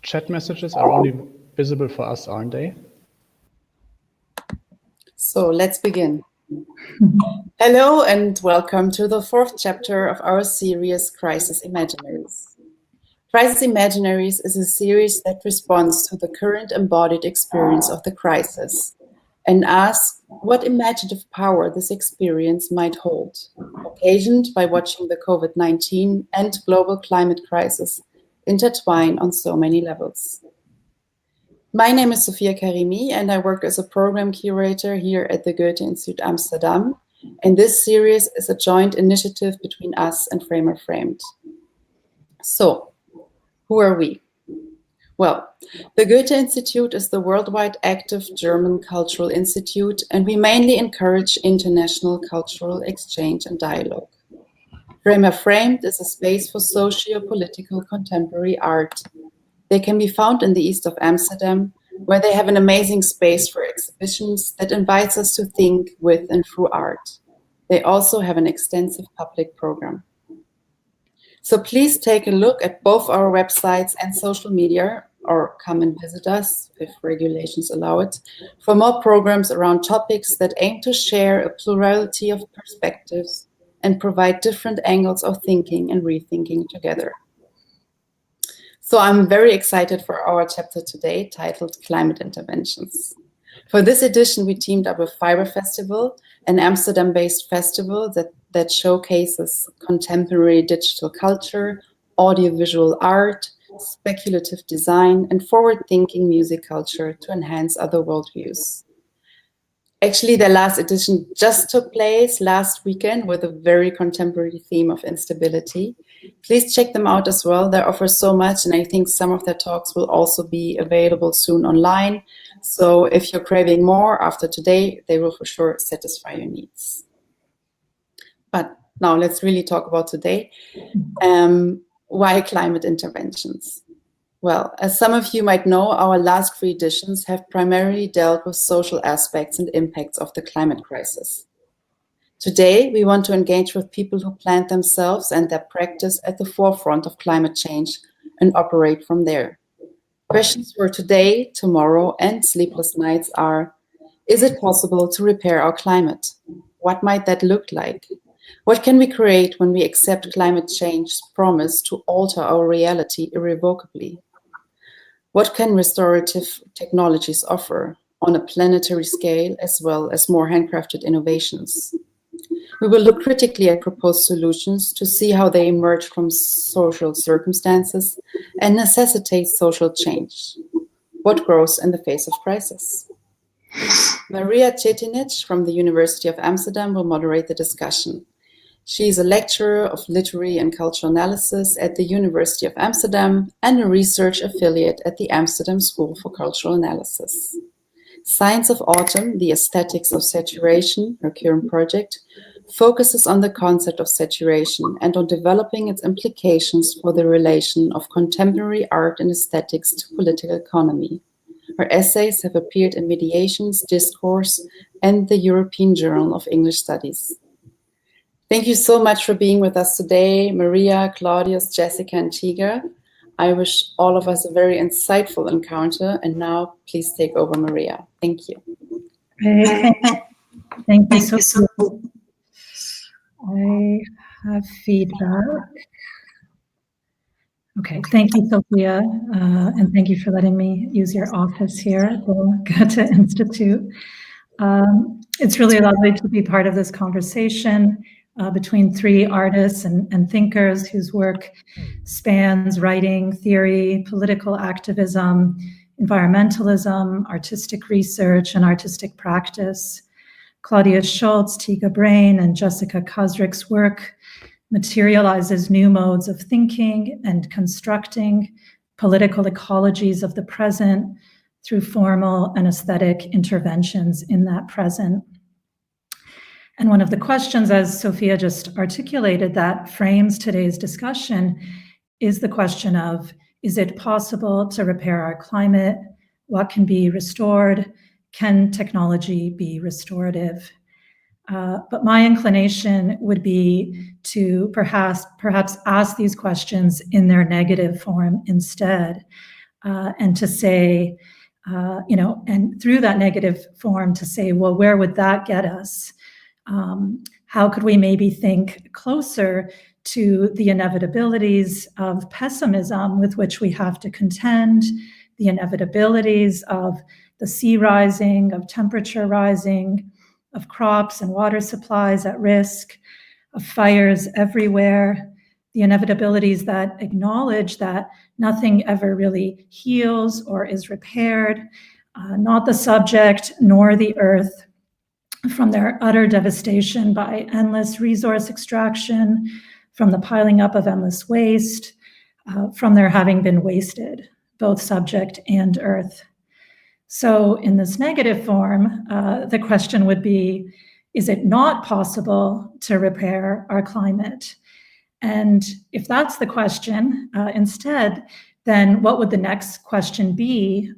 Chat messages are only visible for us, aren't they? So let's begin. Hello and welcome to the fourth chapter of our series, Crisis Imaginaries. Crisis Imaginaries is a series that responds to the current embodied experience of the crisis and asks what imaginative power this experience might hold, occasioned by watching the COVID-19 and global climate crisis intertwine on so many levels. My name is Sophia Karimi and I work as a program curator here at the Goethe-Institut Amsterdam, and this series is a joint initiative between us and Framer Framed. So, who are we? Well, the Goethe-Institut is the worldwide active German cultural institute, and we mainly encourage international cultural exchange and dialogue. Framer Framed is a space for socio-political contemporary art. They can be found in the east of Amsterdam, where they have an amazing space for exhibitions that invites us to think with and through art. They also have an extensive public program. So please take a look at both our websites and social media, or come and visit us, if regulations allow it, for more programs around topics that aim to share a plurality of perspectives and provide different angles of thinking and rethinking together. So I'm very excited for our chapter today, titled Climate Interventions. For this edition, we teamed up with Fiber Festival, an Amsterdam-based festival that showcases contemporary digital culture, audiovisual art, speculative design, and forward-thinking music culture to enhance other worldviews. Actually, their last edition just took place last weekend with a very contemporary theme of instability. Please check them out as well. They offer so much, and I think some of their talks will also be available soon online. So if you're craving more after today, they will for sure satisfy your needs. But now let's really talk about today. Why climate interventions? Well, as some of you might know, our last 3 editions have primarily dealt with social aspects and impacts of the climate crisis. Today, we want to engage with people who plant themselves and their practice at the forefront of climate change and operate from there. Questions for today, tomorrow, and sleepless nights are: is it possible to repair our climate? What might that look like? What can we create when we accept climate change's promise to alter our reality irrevocably? What can restorative technologies offer on a planetary scale, as well as more handcrafted innovations? We will look critically at proposed solutions to see how they emerge from social circumstances and necessitate social change. What grows in the face of crisis? Marija Cetinić from the University of Amsterdam will moderate the discussion. She is a lecturer of literary and cultural analysis at the University of Amsterdam and a research affiliate at the Amsterdam School for Cultural Analysis. Science of Autumn, the Aesthetics of Saturation, her current project, focuses on the concept of saturation and on developing its implications for the relation of contemporary art and aesthetics to political economy. Her essays have appeared in Mediations, Discourse, and the European Journal of English Studies. Thank you so much for being with us today, Marija, Claudius, Jessika, and Tega. I wish all of us a very insightful encounter. And now, please take over, Marija. Thank you. Great. Thank you so much. I have feedback. Okay, thank you, Sophia, and thank you for letting me use your office here at the Goethe-Institut. It's really lovely to be part of this conversation between 3 artists and thinkers whose work spans writing, theory, political activism, environmentalism, artistic research, and artistic practice. Claudius Schulze, Tega Brain, and Jessika Khazrik's work materializes new modes of thinking and constructing political ecologies of the present through formal and aesthetic interventions in that present. And one of the questions, as Sophia just articulated, that frames today's discussion is the question of, is it possible to repair our climate? What can be restored? Can technology be restorative? But my inclination would be to perhaps ask these questions in their negative form instead, and to say, and through that negative form to say, well, where would that get us? How could we maybe think closer to the inevitabilities of pessimism with which we have to contend, the inevitabilities of the sea rising, of temperature rising, of crops and water supplies at risk, of fires everywhere, the inevitabilities that acknowledge that nothing ever really heals or is repaired, not the subject nor the earth, from their utter devastation by endless resource extraction, from the piling up of endless waste, from their having been wasted, both subject and earth. So in this negative form, the question would be, is it not possible to repair our climate? And if that's the question, instead, then what would the next question be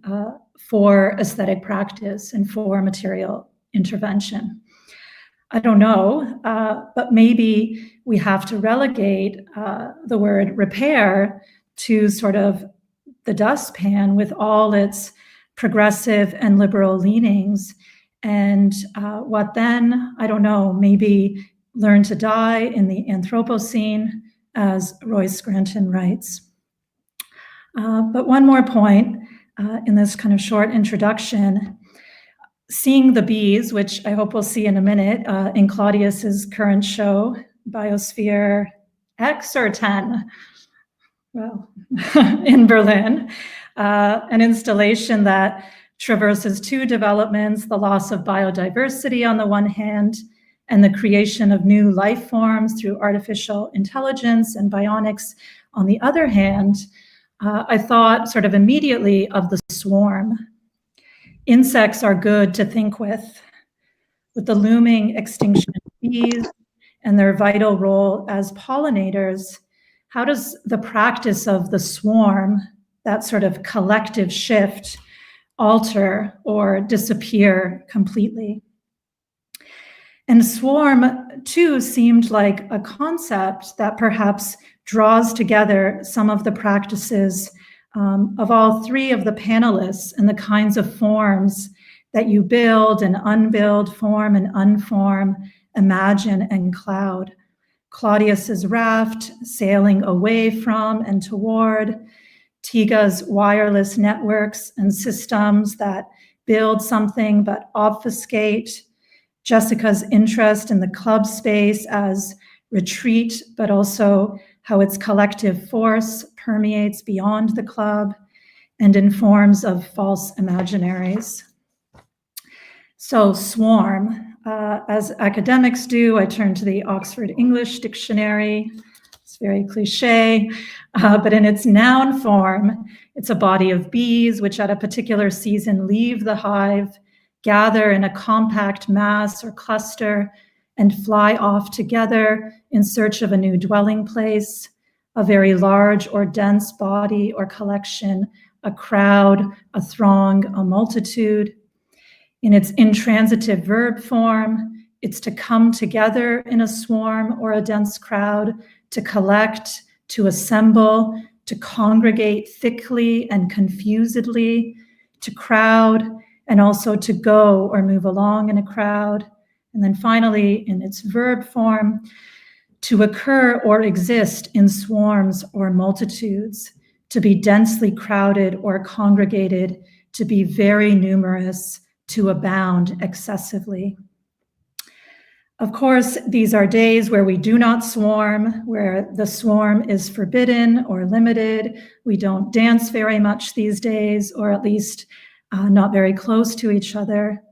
for aesthetic practice and for material intervention? I don't know, but maybe we have to relegate the word repair to sort of the dustpan with all its progressive and liberal leanings. And what then? I don't know, maybe learn to die in the Anthropocene, as Royce Scranton writes. But one more point in this kind of short introduction. Seeing the bees, which I hope we'll see in a minute, in Claudius's current show, Biosphere X or 10, well, in Berlin, an installation that traverses two developments, the loss of biodiversity on the one hand, and the creation of new life forms through artificial intelligence and bionics on the other hand. I thought sort of immediately of the swarm. Insects are good to think with the looming extinction of bees and their vital role as pollinators. How does the practice of the swarm, that sort of collective shift, alter or disappear completely? And swarm, too, seemed like a concept that perhaps draws together some of the practices of all three of the panelists and the kinds of forms that you build and unbuild, form and unform, imagine and cloud. Claudius's raft, sailing away from and toward, Tega's wireless networks and systems that build something but obfuscate, Jessika's interest in the club space as retreat, but also how its collective force permeates beyond the club and in forms of false imaginaries. So swarm, as academics do, I turn to the Oxford English Dictionary. It's very cliche, but in its noun form, it's a body of bees which at a particular season leave the hive, gather in a compact mass or cluster, and fly off together in search of a new dwelling place, a very large or dense body or collection, a crowd, a throng, a multitude. In its intransitive verb form, it's to come together in a swarm or a dense crowd, to collect, to assemble, to congregate thickly and confusedly, to crowd, and also to go or move along in a crowd. And then finally, in its verb form, to occur or exist in swarms or multitudes, to be densely crowded or congregated, to be very numerous, to abound excessively. Of course, these are days where we do not swarm, where the swarm is forbidden or limited. We don't dance very much these days, or at least not very close to each other.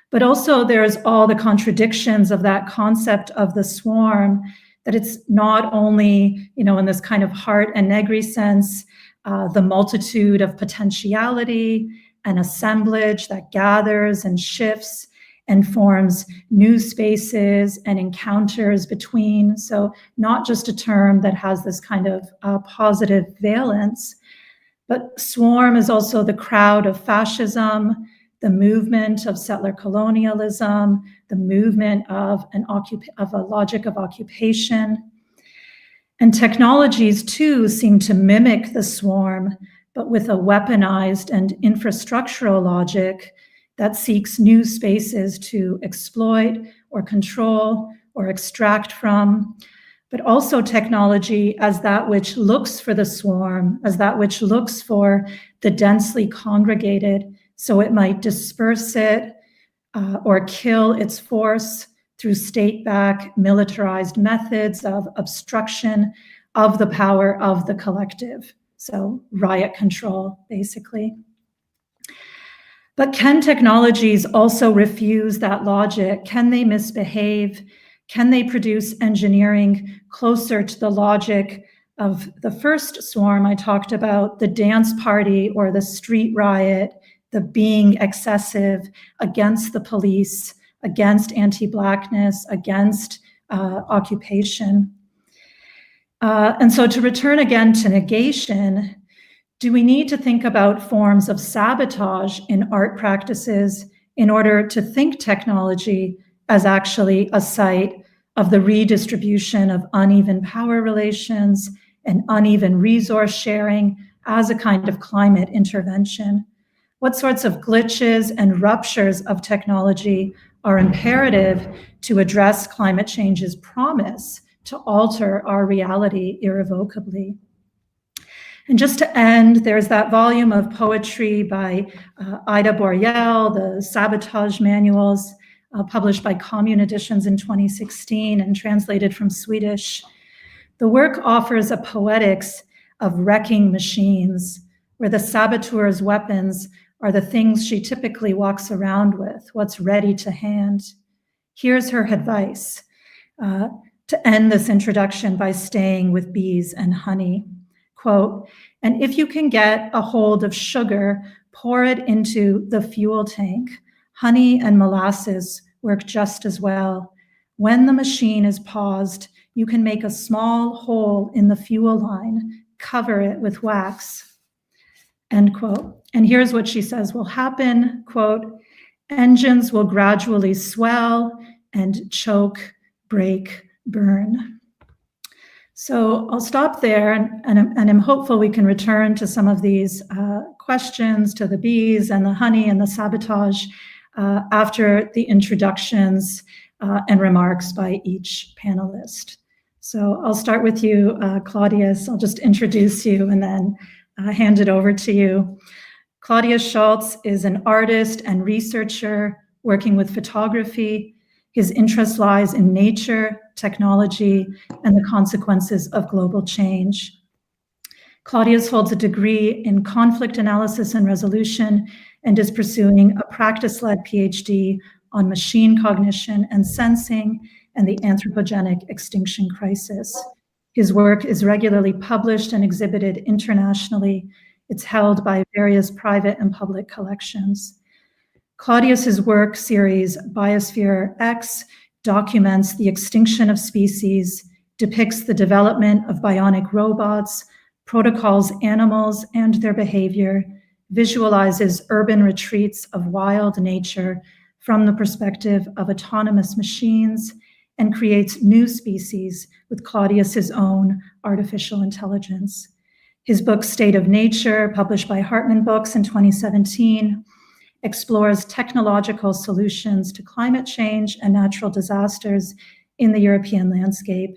But also there's all the contradictions of that concept of the swarm, that it's not only, in this kind of heart and Negri sense, the multitude of potentiality and assemblage that gathers and shifts and forms new spaces and encounters between. So not just a term that has this kind of positive valence, but swarm is also the crowd of fascism, the movement of settler colonialism, the movement of a logic of occupation. And technologies too seem to mimic the swarm, but with a weaponized and infrastructural logic that seeks new spaces to exploit or control or extract from, but also technology as that which looks for the swarm, as that which looks for the densely congregated, so it might disperse it or kill its force through state-backed militarized methods of obstruction of the power of the collective. So riot control, basically. But can technologies also refuse that logic? Can they misbehave? Can they produce engineering closer to the logic of the first swarm I talked about, the dance party or the street riot, the being excessive against the police, against anti-Blackness, against occupation? And so to return again to negation, do we need to think about forms of sabotage in art practices in order to think technology as actually a site of the redistribution of uneven power relations and uneven resource sharing as a kind of climate intervention? What sorts of glitches and ruptures of technology are imperative to address climate change's promise to alter our reality irrevocably? And just to end, there's that volume of poetry by Ida Boreal, the Sabotage Manuals, published by Commune Editions in 2016 and translated from Swedish. The work offers a poetics of wrecking machines, where the saboteur's weapons are the things she typically walks around with, what's ready to hand. Here's her advice to end this introduction by staying with bees and honey. Quote, and if you can get a hold of sugar, pour it into the fuel tank. Honey and molasses work just as well. When the machine is paused, you can make a small hole in the fuel line, cover it with wax. End quote. And here's what she says will happen, quote, engines will gradually swell and choke, break, burn. So I'll stop there, and I'm hopeful we can return to some of these questions, to the bees and the honey and the sabotage after the introductions and remarks by each panelist. So I'll start with you, Claudius. I'll just introduce you and then hand it over to you. Claudius Schulze is an artist and researcher working with photography. His interest lies in nature, technology, and the consequences of global change. Claudius holds a degree in conflict analysis and resolution and is pursuing a practice-led PhD on machine cognition and sensing and the anthropogenic extinction crisis. His work is regularly published and exhibited internationally. It's held by various private and public collections. Claudius's work series, Biosphere X, documents the extinction of species, depicts the development of bionic robots, protocols animals and their behavior, visualizes urban retreats of wild nature from the perspective of autonomous machines, and creates new species with Claudius's own artificial intelligence. His book, State of Nature, published by Hartman Books in 2017, explores technological solutions to climate change and natural disasters in the European landscape.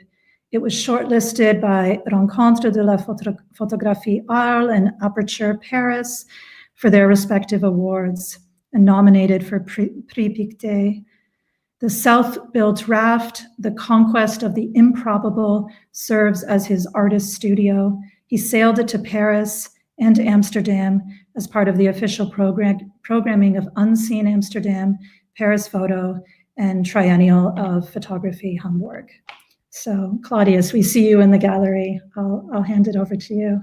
It was shortlisted by Rencontre de la Photographie Arles and Aperture Paris for their respective awards and nominated for Prix Pictet. The self-built raft, The Conquest of the Improbable, serves as his artist studio. He sailed it to Paris and Amsterdam as part of the official programming of Unseen Amsterdam, Paris Photo, and Triennial of Photography Hamburg. So, Claudius, we see you in the gallery. I'll hand it over to you.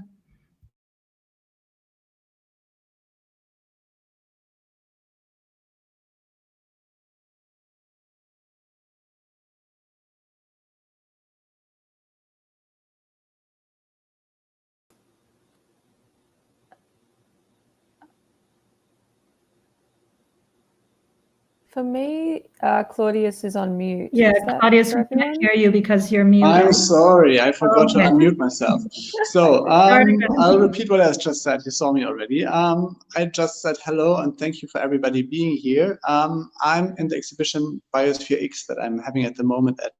For me, Claudius is on mute. Yeah, Claudius, we can't hear you because you're muted. I'm sorry, I forgot to unmute myself. So I'll repeat what I just said. You saw me already. I just said hello and thank you for everybody being here. I'm in the exhibition Biosphere X that I'm having at the moment at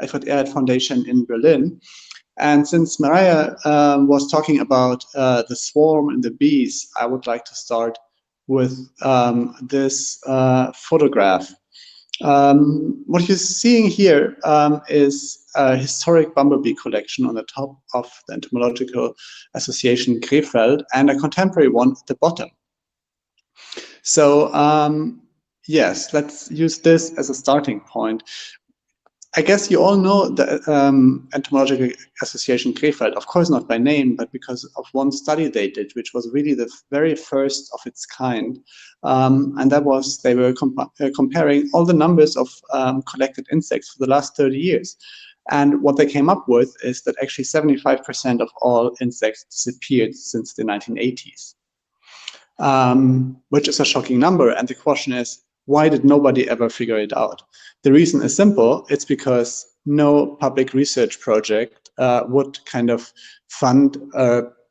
Alfred Foundation in Berlin. And since Marija was talking about the swarm and the bees, I would like to start with this photograph. What you're seeing here is a historic bumblebee collection on the top of the Entomological Association Krefeld and a contemporary one at the bottom. So yes, let's use this as a starting point. I guess you all know the Entomological Association Krefeld, of course not by name, but because of one study they did, which was really the very first of its kind. And that was, they were comparing all the numbers of collected insects for the last 30 years. And what they came up with is that actually 75% of all insects disappeared since the 1980s, which is a shocking number. And the question is, why did nobody ever figure it out? The reason is simple. It's because no public research project would kind of fund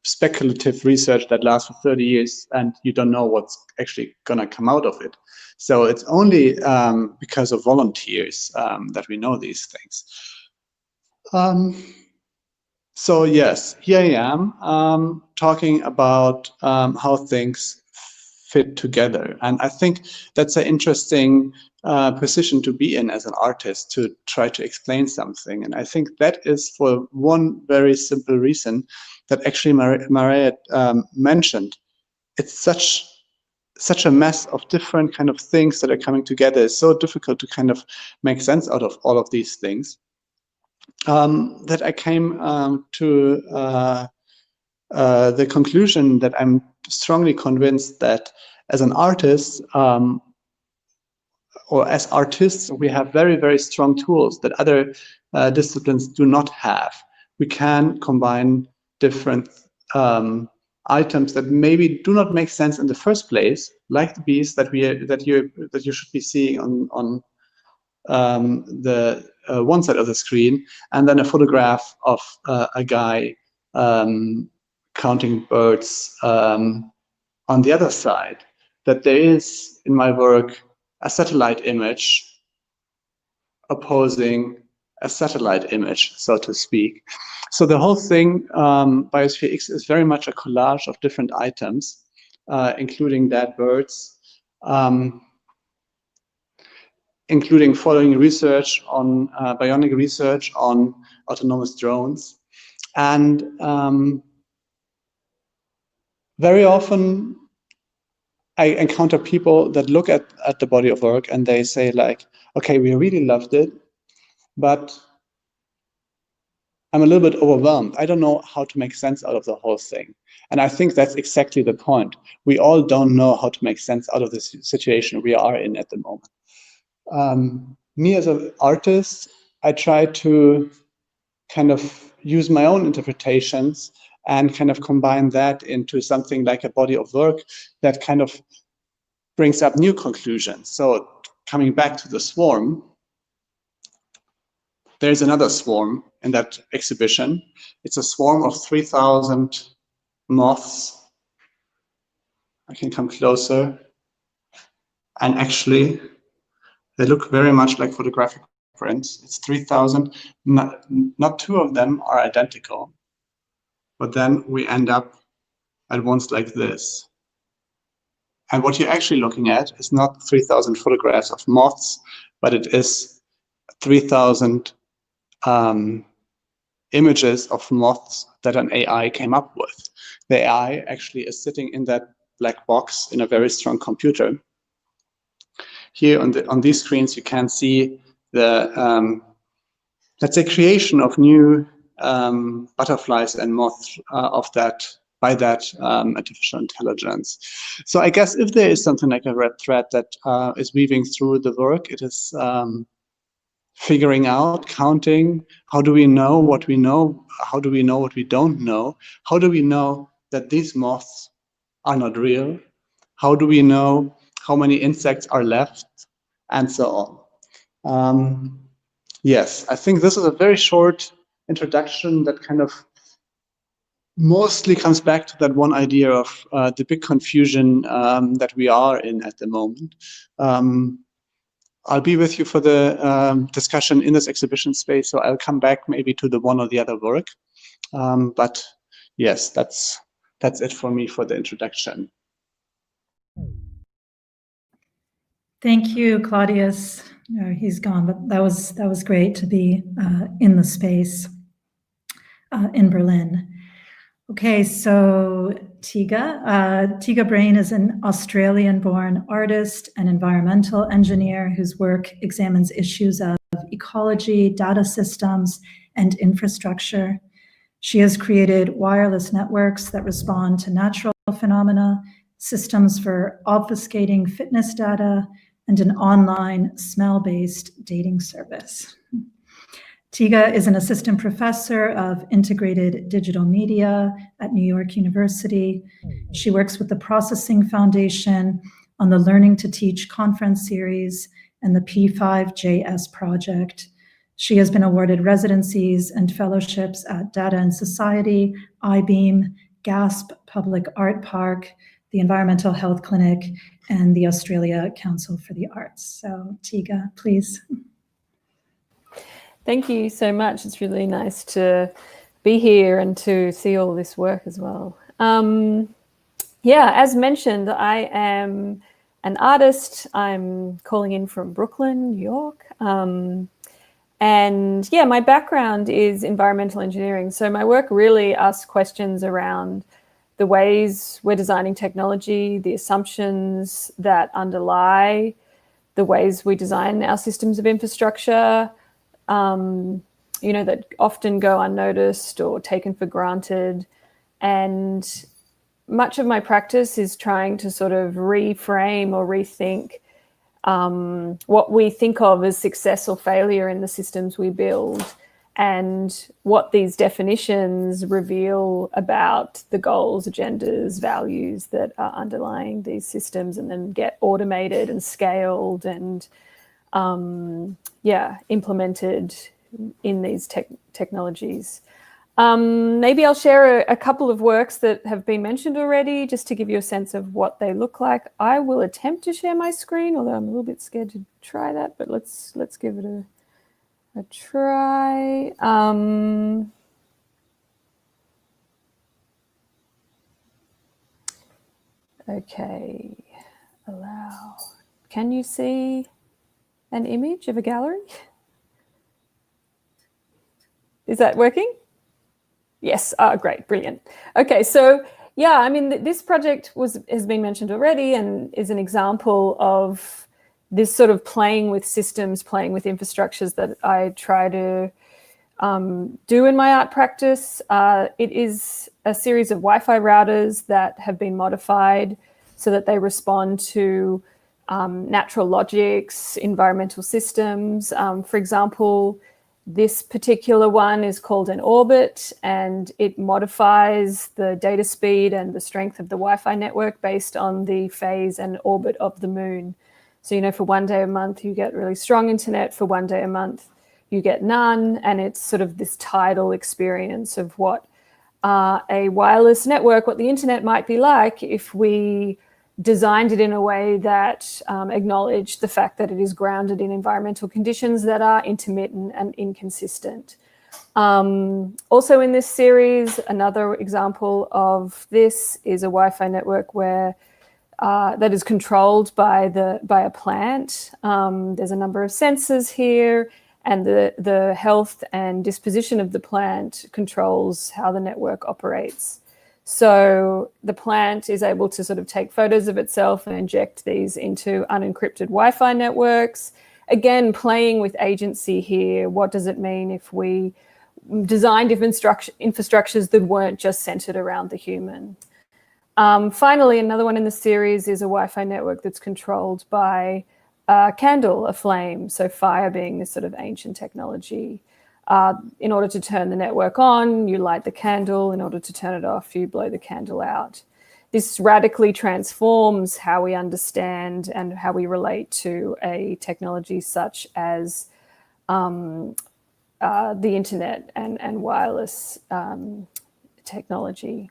speculative research that lasts for 30 years and you don't know what's actually going to come out of it. So it's only because of volunteers that we know these things. So yes, here I am talking about how things fit together. And I think that's an interesting position to be in as an artist, to try to explain something. And I think that is for one very simple reason that actually Marija mentioned. It's such a mess of different kind of things that are coming together. It's so difficult to kind of make sense out of all of these things that I came to the conclusion that I'm strongly convinced that as an artist, or as artists, we have very, very strong tools that other disciplines do not have. We can combine different items that maybe do not make sense in the first place, like the bees that you should be seeing on the one side of the screen, and then a photograph of a guy counting birds on the other side. That there is, in my work, a satellite image opposing a satellite image, so to speak. So the whole thing, Biosphere X, is very much a collage of different items, including dead birds, including following research on bionic research on autonomous drones. And very often I encounter people that look at the body of work and they say like, okay, we really loved it, but I'm a little bit overwhelmed. I don't know how to make sense out of the whole thing. And I think that's exactly the point. We all don't know how to make sense out of this situation we are in at the moment. Me as an artist, I try to kind of use my own interpretations and kind of combine that into something like a body of work that kind of brings up new conclusions. So coming back to the swarm, there's another swarm in that exhibition. It's a swarm of 3,000 moths. I can come closer. And actually, they look very much like photographic prints. It's 3,000. Not two of them are identical. But then we end up at ones like this. And what you're actually looking at is not 3,000 photographs of moths, but it is 3,000 images of moths that an AI came up with. The AI actually is sitting in that black box in a very strong computer. Here on these screens, you can see the, let's say, creation of new butterflies and moths by that artificial intelligence. So I guess if there is something like a red thread that is weaving through the work, it is figuring out, counting, how do we know what we know? How do we know what we don't know? How do we know that these moths are not real? How do we know how many insects are left? and so on. Yes, I think this is a very short introduction that kind of mostly comes back to that one idea of the big confusion that we are in at the moment. I'll be with you for the discussion in this exhibition space, so I'll come back maybe to the one or the other work. But yes, that's it for me for the introduction. Thank you, Claudius. He's gone, but that was great to be in the space in Berlin. Okay, so Tega. Tega Brain is an Australian-born artist and environmental engineer whose work examines issues of ecology, data systems, and infrastructure. She has created wireless networks that respond to natural phenomena, systems for obfuscating fitness data, and an online smell-based dating service. Tega is an assistant professor of integrated digital media at New York University. She works with the Processing Foundation on the Learning to Teach conference series and the P5JS project. She has been awarded residencies and fellowships at Data and Society, I-Beam, GASP Public Art Park, the Environmental Health Clinic, and the Australia Council for the Arts. So Tega, please. Thank you so much. It's really nice to be here and to see all this work as well. Yeah, as mentioned, I am an artist. I'm calling in from Brooklyn, New York. And yeah, my background is environmental engineering. So my work really asks questions around the ways we're designing technology, the assumptions that underlie the ways we design our systems of infrastructure, you know, that often go unnoticed or taken for granted. And much of my practice is trying to sort of reframe or rethink what we think of as success or failure in the systems we build, and what these definitions reveal about the goals, agendas, values that are underlying these systems, and then get automated and scaled and implemented in these technologies. Maybe I'll share a couple of works that have been mentioned already, just to give you a sense of what they look like. I will attempt to share my screen, although I'm a little bit scared to try that, but let's give it a try. Okay, allow. Can you see an image of a gallery? Is that working? Yes, great, brilliant. Okay, so yeah, I mean, this project has been mentioned already and is an example of this sort of playing with systems, playing with infrastructures that I try to do in my art practice. It is a series of Wi-Fi routers that have been modified so that they respond to natural logics, environmental systems. For example, this particular one is called an orbit, and it modifies the data speed and the strength of the Wi-Fi network based on the phase and orbit of the moon. So, you know, for one day a month, you get really strong internet. For one day a month, you get none. And it's sort of this tidal experience of what a wireless network, what the internet might be like if we designed it in a way that acknowledged the fact that it is grounded in environmental conditions that are intermittent and inconsistent. Also in this series, another example of this is a Wi-Fi network where that is controlled by a plant. There's a number of sensors here, and the health and disposition of the plant controls how the network operates. So the plant is able to sort of take photos of itself and inject these into unencrypted Wi-Fi networks. Again, playing with agency here. What does it mean if we design different infrastructures that weren't just centered around the human? Finally, another one in the series is a Wi-Fi network that's controlled by a candle, a flame. So fire being this sort of ancient technology. In order to turn the network on, you light the candle. In order to turn it off, you blow the candle out. this radically transforms how we understand and how we relate to a technology such as the internet and wireless technology.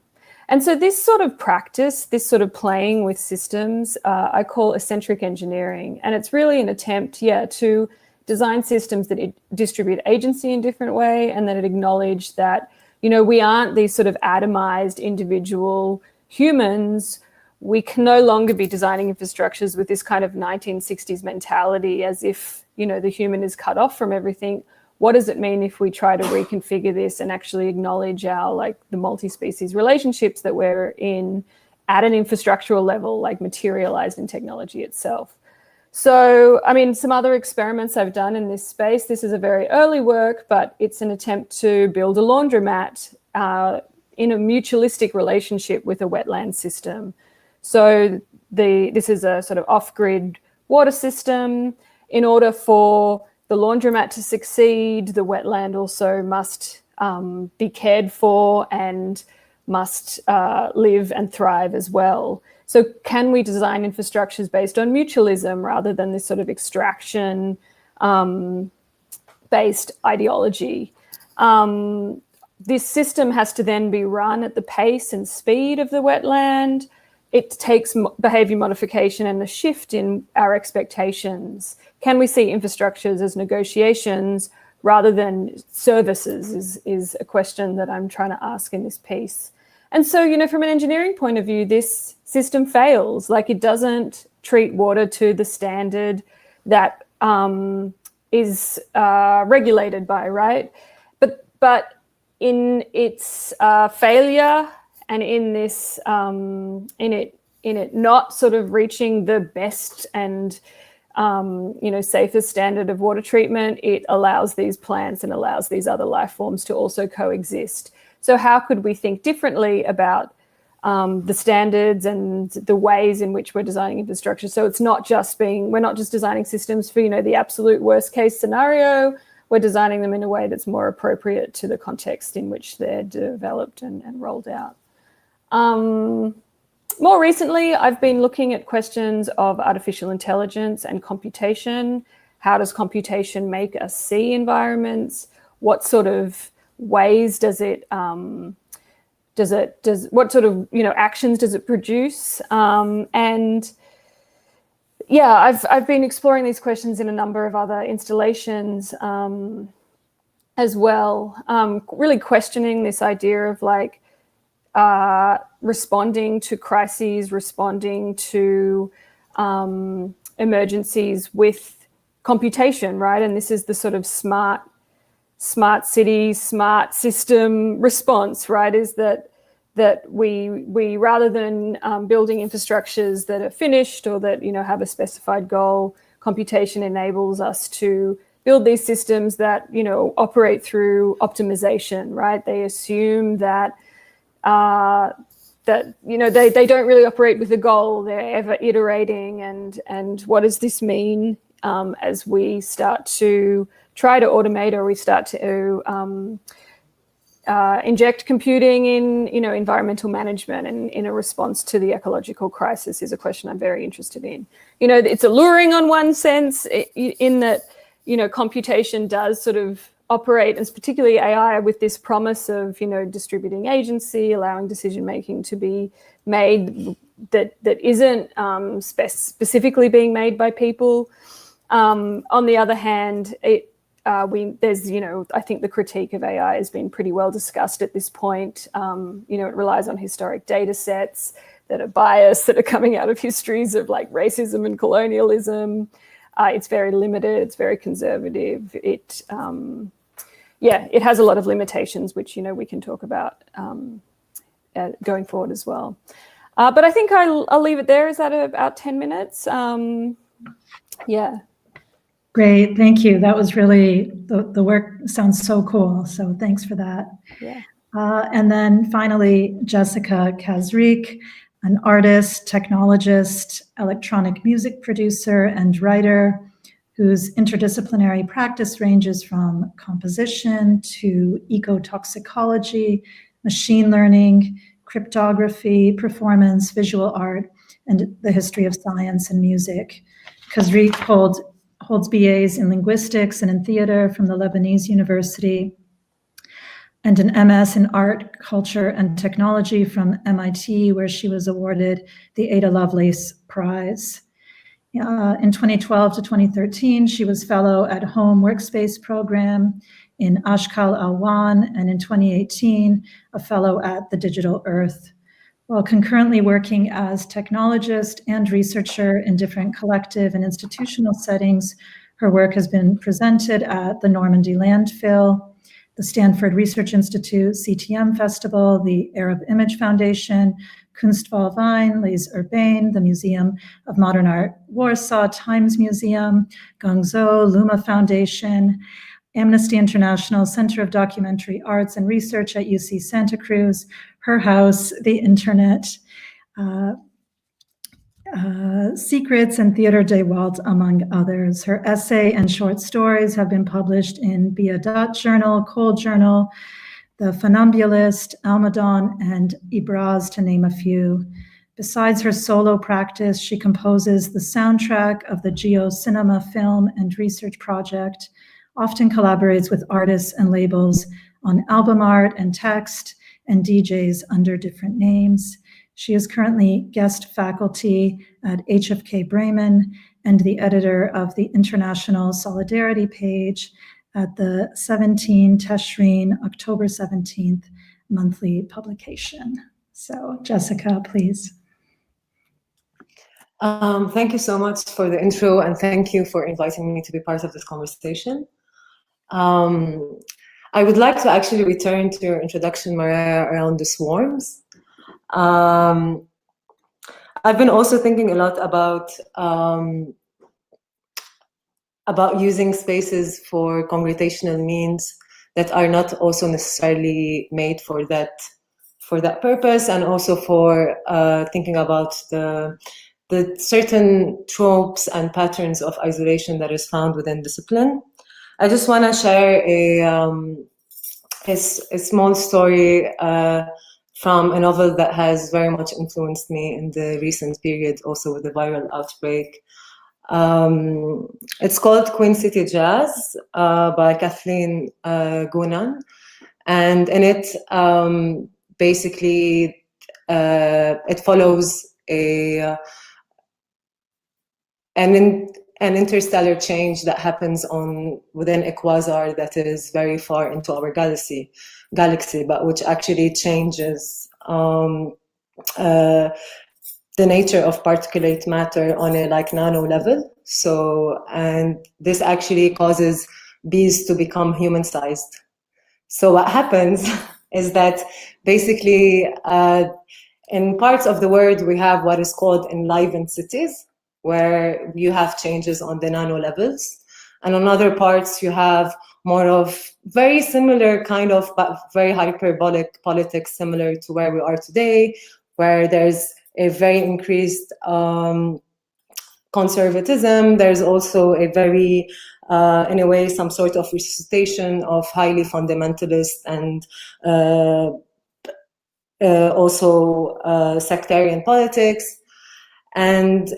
And so this sort of practice, this sort of playing with systems, I call eccentric engineering. And it's really an attempt, to design systems that distribute agency in a different way, and that it acknowledge that, we aren't these sort of atomized individual humans. We can no longer be designing infrastructures with this kind of 1960s mentality as if, the human is cut off from everything. What does it mean if we try to reconfigure this and actually acknowledge our, the multi-species relationships that we're in at an infrastructural level, materialized in technology itself? So, some other experiments I've done in this space, this is a very early work, but it's an attempt to build a laundromat in a mutualistic relationship with a wetland system. So this is a sort of off-grid water system. In order for the laundromat to succeed, the wetland also must be cared for and must live and thrive as well. So can we design infrastructures based on mutualism rather than this sort of extraction based ideology? This system has to then be run at the pace and speed of the wetland. It takes behavior modification and a shift in our expectations. Can we see infrastructures as negotiations rather than services is a question that I'm trying to ask in this piece. And so, from an engineering point of view, this system fails. It doesn't treat water to the standard that is regulated by, right? But in its failure and in this, in it not sort of reaching the best and safest standard of water treatment, it allows these plants and allows these other life forms to also coexist. So how could we think differently about the standards and the ways in which we're designing infrastructure? So it's not just we're not just designing systems for, the absolute worst case scenario. We're designing them in a way that's more appropriate to the context in which they're developed and rolled out. More recently, I've been looking at questions of artificial intelligence and computation. How does computation make us see environments? What sort of ways does it, what sort of, actions does it produce? And yeah, I've been exploring these questions in a number of other installations as well, really questioning this idea of responding to crises, responding to emergencies with computation, right? And this is the sort of smart city, smart system response, right? Is that we rather than building infrastructures that are finished or that have a specified goal, computation enables us to build these systems that operate through optimization, right? They assume that they don't really operate with a goal. They're ever iterating, and what does this mean as we start to try to automate or we start to inject computing in environmental management and in a response to the ecological crisis is a question I'm very interested in. It's alluring on one sense in that computation does sort of operate, and particularly AI, with this promise of distributing agency, allowing decision making to be made that isn't specifically being made by people. On the other hand, there's I think the critique of AI has been pretty well discussed at this point. It relies on historic data sets that are biased, that are coming out of histories of racism and colonialism. It's very limited. It's very conservative. It has a lot of limitations, which we can talk about going forward as well. But I think I'll leave it there. Is that about 10 minutes? Yeah. Great, thank you. That was really, the work sounds so cool. So thanks for that. Yeah. And then finally, Jessika Khazrik, an artist, technologist, electronic music producer, and writer whose interdisciplinary practice ranges from composition to ecotoxicology, machine learning, cryptography, performance, visual art, and the history of science and music. Khazrik holds BAs in linguistics and in theater from the Lebanese University, and an MS in art, culture, and technology from MIT, where she was awarded the Ada Lovelace Prize. In 2012 to 2013, she was fellow at Home Workspace Program in Ashkal Alwan, and in 2018, a fellow at the Digital Earth. While concurrently working as technologist and researcher in different collective and institutional settings, her work has been presented at the Normandy Landfill, the Stanford Research Institute, CTM Festival, the Arab Image Foundation, Kunstfall Wein, Les Urbains, the Museum of Modern Art Warsaw, Times Museum, Guangzhou, Luma Foundation, Amnesty International Center of Documentary Arts and Research at UC Santa Cruz, her house, the internet, Secrets and Theater des Walt, among others. Her essay and short stories have been published in Biadat Journal, Cold Journal, The Funambulist, Almadon, and Ibraz, to name a few. Besides her solo practice, she composes the soundtrack of the Geo Cinema Film and Research Project, often collaborates with artists and labels on album art and text, and DJs under different names. She is currently guest faculty at HFK Bremen and the editor of the International Solidarity page at the 17 Teshrin, October 17th monthly publication. So Jessika, please. Thank you so much for the intro, and thank you for inviting me to be part of this conversation. I would like to actually return to your introduction, Marija, around the swarms. I've been also thinking a lot about using spaces for congregational means that are not also necessarily made for that purpose, and also for thinking about the certain tropes and patterns of isolation that is found within discipline. I just want to share a small story from a novel that has very much influenced me in the recent period, also with the viral outbreak. It's called Queen City Jazz by Kathleen Goonan, and in it, basically, it follows an interstellar change that happens within a quasar that is very far into our galaxy, but which actually changes the nature of particulate matter on a nano level. So, and this actually causes bees to become human-sized. So what happens is that basically in parts of the world we have what is called enlivened cities, where you have changes on the nano levels. And on other parts, you have more of very similar kind of, but very hyperbolic politics similar to where we are today, where there's a very increased conservatism. There's also a very, in a way, some sort of resuscitation of highly fundamentalist and also sectarian politics. And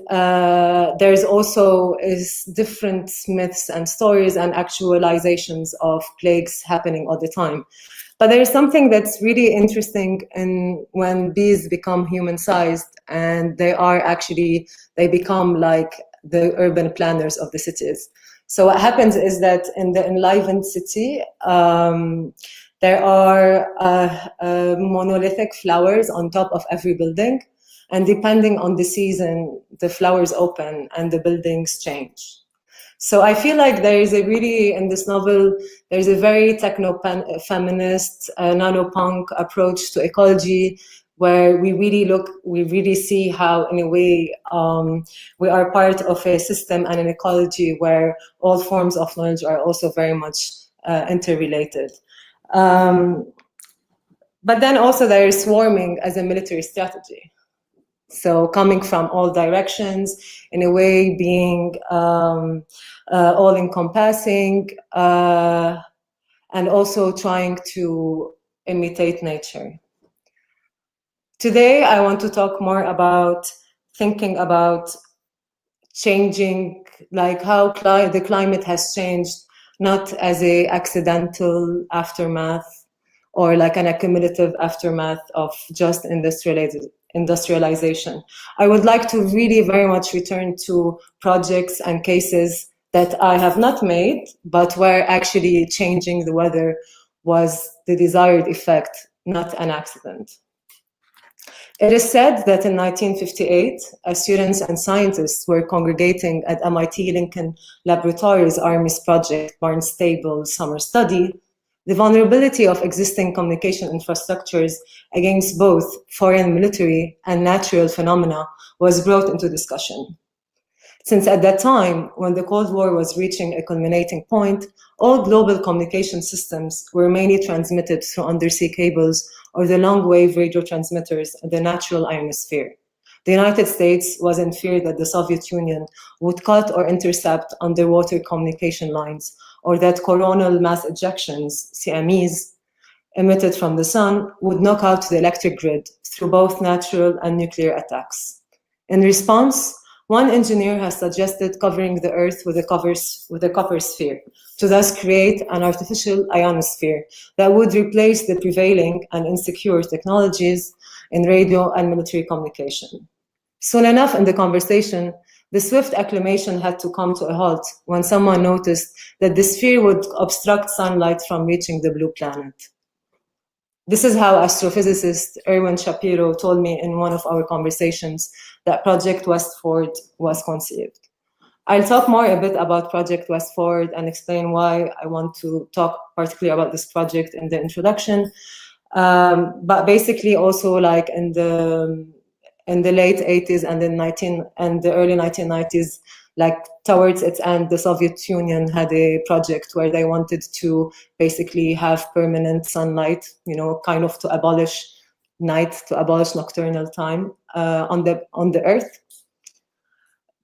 there's also different myths and stories and actualizations of plagues happening all the time. But there's something that's really interesting when bees become human-sized, and they become like the urban planners of the cities. So what happens is that in the enlivened city, there are monolithic flowers on top of every building. And depending on the season, the flowers open and the buildings change. So I feel like there is in this novel, there's a very techno-feminist, nano-punk approach to ecology, where we really see how, in a way, we are part of a system and an ecology where all forms of knowledge are also very much interrelated. But then also there is swarming as a military strategy. So coming from all directions, in a way being all-encompassing, and also trying to imitate nature. Today, I want to talk more about thinking about changing, like how the climate has changed, not as a accidental aftermath or like an accumulative aftermath of just industrialization. I would like to really very much return to projects and cases that I have not made, but where actually changing the weather was the desired effect, not an accident. It is said that in 1958, as students and scientists were congregating at MIT Lincoln Laboratories Army's project Barnstable Summer Study, the vulnerability of existing communication infrastructures against both foreign military and natural phenomena was brought into discussion. Since at that time, when the Cold War was reaching a culminating point, all global communication systems were mainly transmitted through undersea cables or the long-wave radio transmitters in the natural ionosphere. The United States was in fear that the Soviet Union would cut or intercept underwater communication lines, or that coronal mass ejections, CMEs, emitted from the sun would knock out the electric grid through both natural and nuclear attacks. In response, one engineer has suggested covering the Earth with a copper sphere, to thus create an artificial ionosphere that would replace the prevailing and insecure technologies in radio and military communication. Soon enough in the conversation, the swift acclimation had to come to a halt when someone noticed that the sphere would obstruct sunlight from reaching the blue planet. This is how astrophysicist Erwin Shapiro told me in one of our conversations that Project Westford was conceived. I'll talk more a bit about Project Westford and explain why I want to talk particularly about this project in the introduction. But basically also like in the late 80s and the early 1990s, like towards its end, the Soviet Union had a project where they wanted to basically have permanent sunlight, you know, kind of to abolish night, to abolish nocturnal time on the Earth.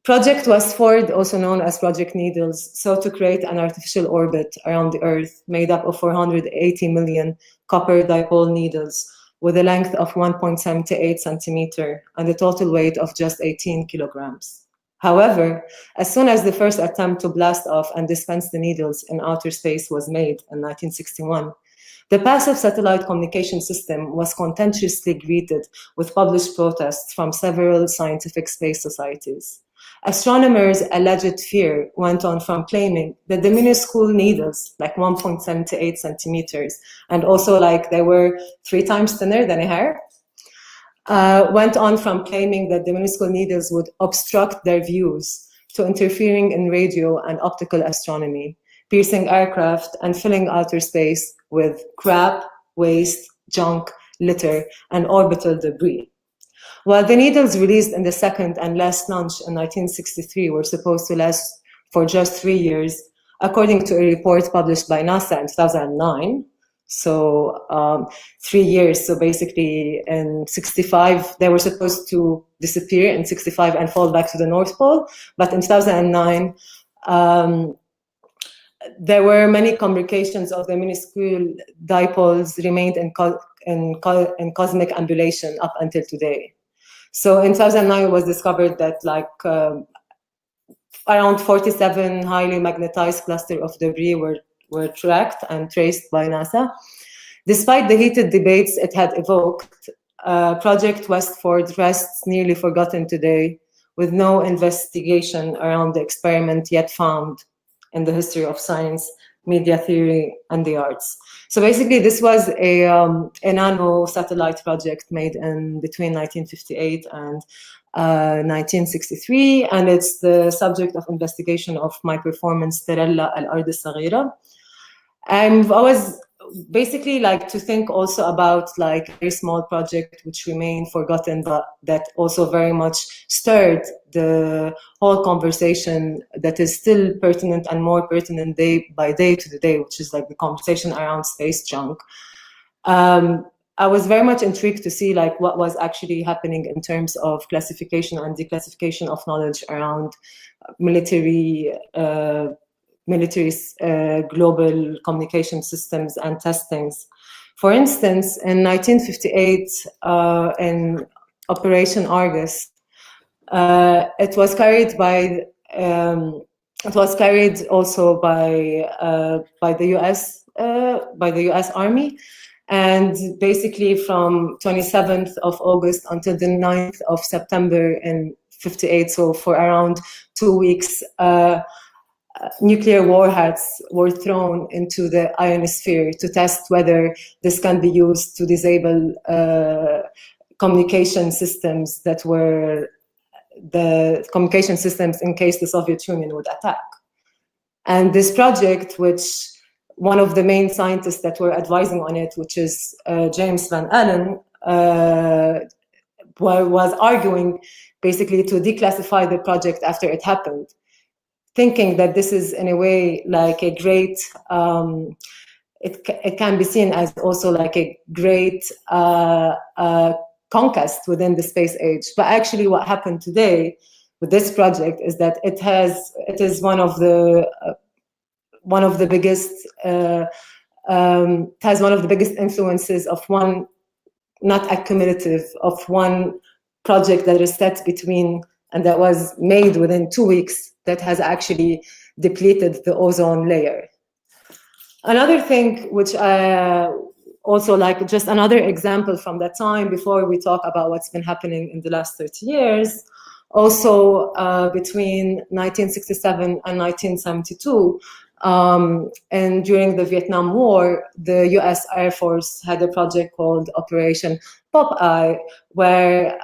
Project Westford, also known as Project Needles, sought to create an artificial orbit around the Earth made up of 480 million copper dipole needles with a length of 1.78 centimeter and a total weight of just 18 kilograms. However, as soon as the first attempt to blast off and dispense the needles in outer space was made in 1961, the passive satellite communication system was contentiously greeted with published protests from several scientific space societies. Astronomers' alleged fear went on from claiming that the minuscule needles, like 1.78 centimeters, and also like they were 3 times thinner than a hair, went on from claiming that the minuscule needles would obstruct their views to interfering in radio and optical astronomy, piercing aircraft and filling outer space with crap, waste, junk, litter, and orbital debris. While the needles released in the second and last launch in 1963 were supposed to last for just 3 years, according to a report published by NASA in 2009, so 3 years, so basically in 65, they were supposed to disappear in 65 and fall back to the North Pole, but in 2009, there were many communications of the minuscule dipoles remained in cosmic ambulation up until today. So in 2009, it was discovered that like around 47 highly magnetized clusters of debris were tracked and traced by NASA. Despite the heated debates it had evoked, Project Westford rests nearly forgotten today, with no investigation around the experiment yet found in the history of science, media theory, and the arts. So basically, this was a nano satellite project made in between 1958 and 1963, and it's the subject of investigation of my performance Terella Al-Ard Al-Saghira. And I was basically like to think also about like a very small project which remained forgotten, but that also very much stirred the whole conversation that is still pertinent and more pertinent day by day to the day, which is like the conversation around space junk. I was very much intrigued to see like what was actually happening in terms of classification and declassification of knowledge around military military global communication systems and testings. For instance, in 1958, in Operation Argus, it was carried also by the U.S. Army, and basically from 27th of August until the 9th of September in 58, so for around 2 weeks, nuclear warheads were thrown into the ionosphere to test whether this can be used to disable communication systems that were the communication systems in case the Soviet Union would attack. And this project, which one of the main scientists that were advising on it, which is James Van Allen, was arguing basically to declassify the project after it happened, thinking that this is in a way like a great, it can be seen as also like a great conquest within the space age. But actually what happened today with this project is that it is one of the biggest, has one of the biggest influences of one, not accumulative, of one project that is set between, and that was made within 2 weeks, that has actually depleted the ozone layer. Another thing which I also like, just another example from that time before we talk about what's been happening in the last 30 years, also between 1967 and 1972, and during the Vietnam War, the US Air Force had a project called Operation Popeye, where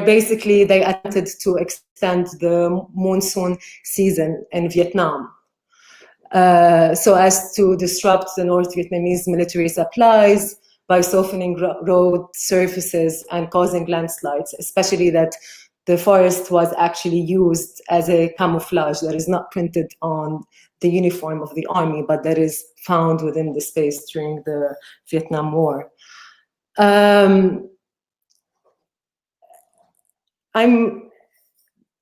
basically they attempted to extend the monsoon season in Vietnam, so as to disrupt the North Vietnamese military supplies by softening road surfaces and causing landslides, especially that the forest was actually used as a camouflage that is not printed on the uniform of the army, but that is found within the space during the Vietnam War.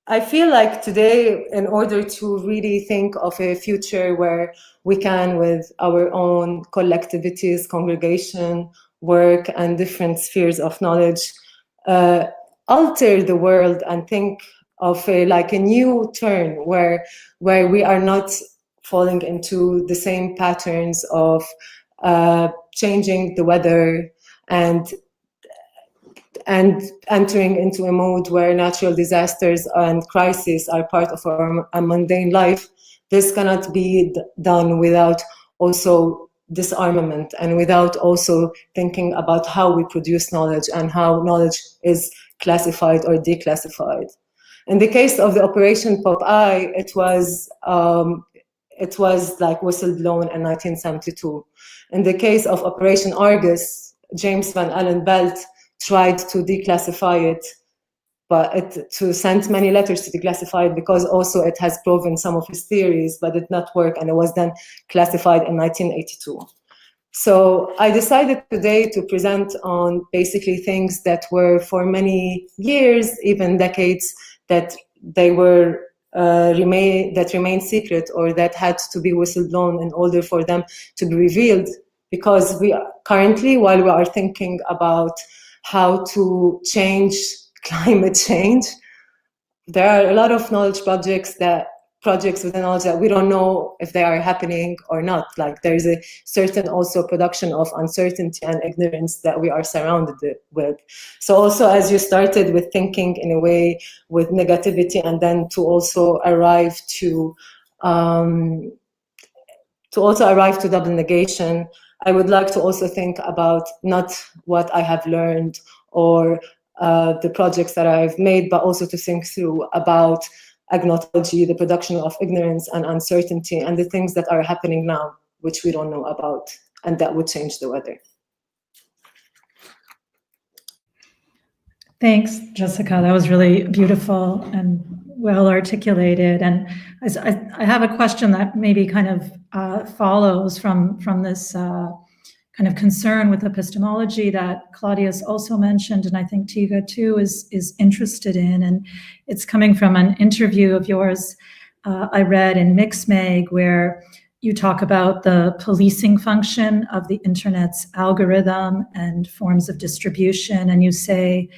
I feel like today, in order to really think of a future where we can, with our own collectivities, congregation, work, and different spheres of knowledge, alter the world and think of like a new turn where we are not falling into the same patterns of changing the weather and entering into a mode where natural disasters and crises are part of our mundane life. This cannot be done without also disarmament and without also thinking about how we produce knowledge and how knowledge is classified or declassified. In the case of the Operation Popeye, it was like whistleblown in 1972. In the case of Operation Argus, James Van Allen Belt tried to declassify it, but to send many letters to declassify it because also it has proven some of his theories, but it did not work, and it was then classified in 1982. So I decided today to present on basically things that were for many years, even decades, that they were remained secret or that had to be whistleblown in order for them to be revealed. Because we are currently, while we are thinking about how to change climate change, there are a lot of knowledge projects within knowledge that we don't know if they are happening or not. Like there is a certain also production of uncertainty and ignorance that we are surrounded with. So also, as you started with thinking in a way with negativity, and then to also arrive to double negation, I would like to also think about not what I have learned or the projects that I've made, but also to think through about agnotology, the production of ignorance and uncertainty, and the things that are happening now, which we don't know about, and that would change the weather. Thanks, Jessika. That was really beautiful and well articulated. And I have a question that maybe kind of follows from this kind of concern with epistemology that Claudius also mentioned, and I think Tega too is interested in. And it's coming from an interview of yours I read in Mixmag where you talk about the policing function of the internet's algorithm and forms of distribution, and you say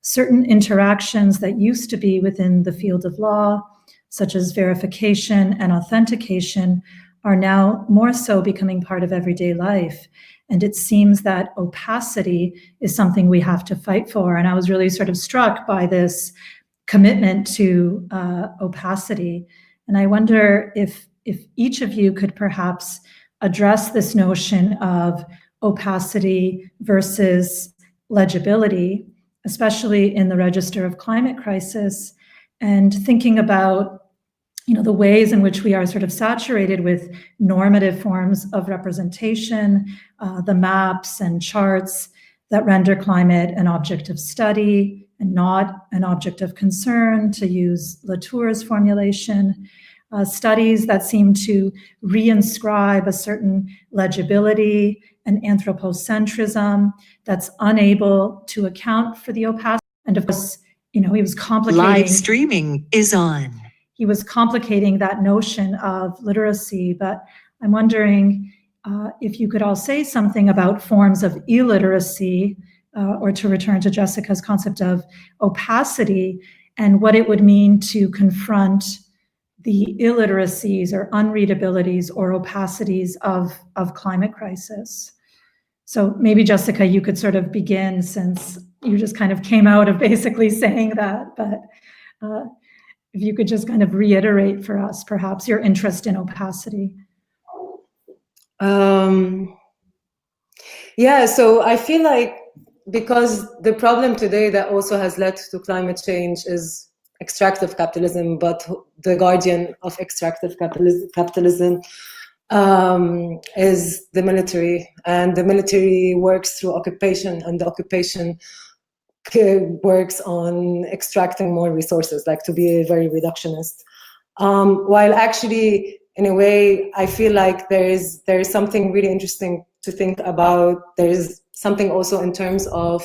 certain interactions that used to be within the field of law, such as verification and authentication, are now more so becoming part of everyday life. And it seems that opacity is something we have to fight for. And I was really sort of struck by this commitment to opacity. And I wonder if each of you could perhaps address this notion of opacity versus legibility, especially in the Register of Climate Crisis, and thinking about the ways in which we are sort of saturated with normative forms of representation, the maps and charts that render climate an object of study and not an object of concern, to use Latour's formulation. Studies that seem to reinscribe a certain legibility and anthropocentrism that's unable to account for the opacity. And of course, he was complicating. Live streaming is on. He was complicating that notion of literacy, but I'm wondering if you could all say something about forms of illiteracy, or to return to Jessica's concept of opacity, and what it would mean to confront the illiteracies or unreadabilities or opacities of climate crisis. So maybe, Jessica, you could sort of begin, since you just kind of came out of basically saying that, but if you could just kind of reiterate for us, perhaps, your interest in opacity. Yeah, so I feel like, because the problem today that also has led to climate change is extractive capitalism, but the guardian of extractive capitalism is the military, and the military works through occupation, and the occupation works on extracting more resources, like to be very reductionist. While actually, in a way, I feel like there is something really interesting to think about. There is something also in terms of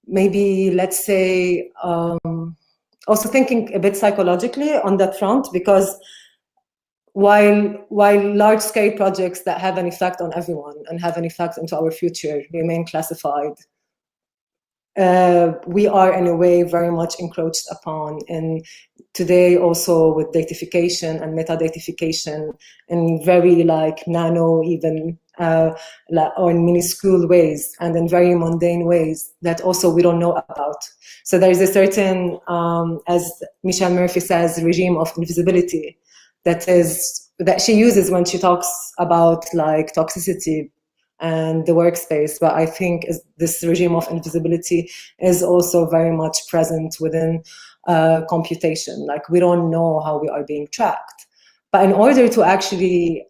maybe, let's say, also thinking a bit psychologically on that front, because while large-scale projects that have an effect on everyone and have an effect into our future remain classified, we are in a way very much encroached upon. And today also with datification and metadatification in very nano, even or in minuscule ways, and in very mundane ways that also we don't know about. So there's a certain, as Michelle Murphy says, regime of invisibility that she uses when she talks about toxicity and the workspace. But I think this regime of invisibility is also very much present within computation. We don't know how we are being tracked. But in order to actually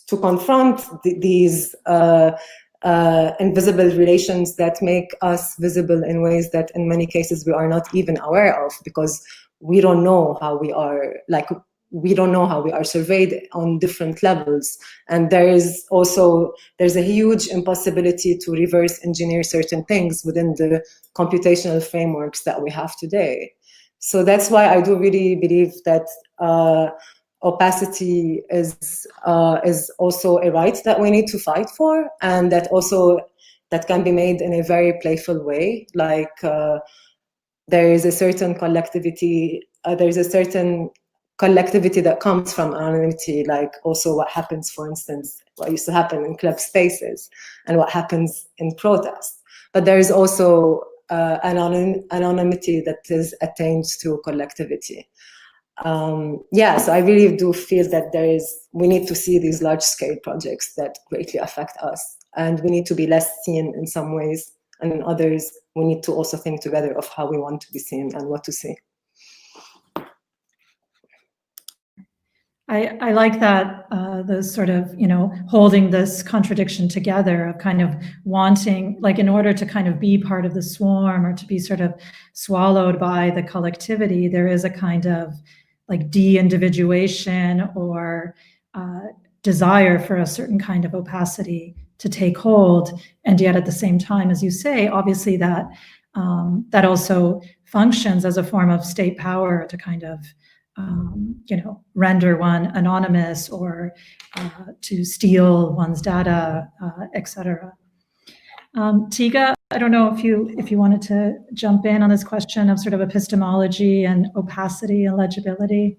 to confront these invisible relations that make us visible in ways that in many cases we are not even aware of, because we don't know how we are, we don't know how we are surveyed on different levels. And there's a huge impossibility to reverse engineer certain things within the computational frameworks that we have today. So that's why I do really believe that opacity is also a right that we need to fight for, and that can be made in a very playful way. There is a certain collectivity. That comes from anonymity, also what happens, for instance, what used to happen in club spaces and what happens in protests. But there is also anonymity that is attained through collectivity. So I really do feel that we need to see these large-scale projects that greatly affect us, and we need to be less seen in some ways, and in others, we need to also think together of how we want to be seen and what to see. I like that, the sort of, holding this contradiction together of kind of wanting, in order to kind of be part of the swarm or to be sort of swallowed by the collectivity, there is a kind of de-individuation or desire for a certain kind of opacity to take hold. And yet at the same time, as you say, obviously that that also functions as a form of state power to kind of, render one anonymous or to steal one's data, etc. Tega, I don't know if you wanted to jump in on this question of sort of epistemology and opacity and legibility.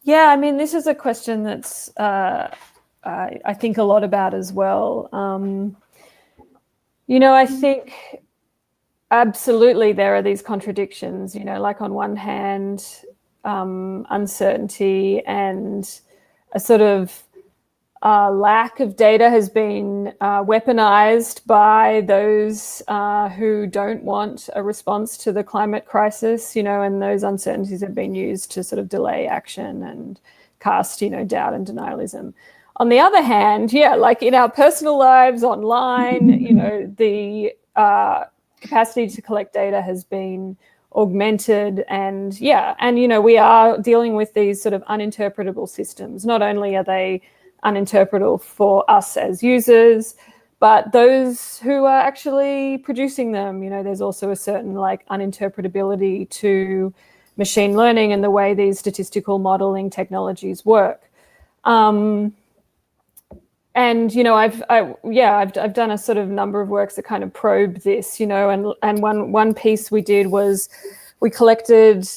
Yeah, I mean, this is a question that's I think a lot about as well. I think absolutely there are these contradictions, like on one hand, uncertainty and a sort of lack of data has been weaponized by those who don't want a response to the climate crisis, and those uncertainties have been used to sort of delay action and cast, doubt and denialism. On the other hand, like in our personal lives online, the capacity to collect data has been augmented and we are dealing with these sort of uninterpretable systems. Not only are they uninterpretable for us as users, but those who are actually producing them, there's also a certain like uninterpretability to machine learning and the way these statistical modeling technologies work. And I've done a sort of number of works that kind of probe this, and one piece we did was we collected,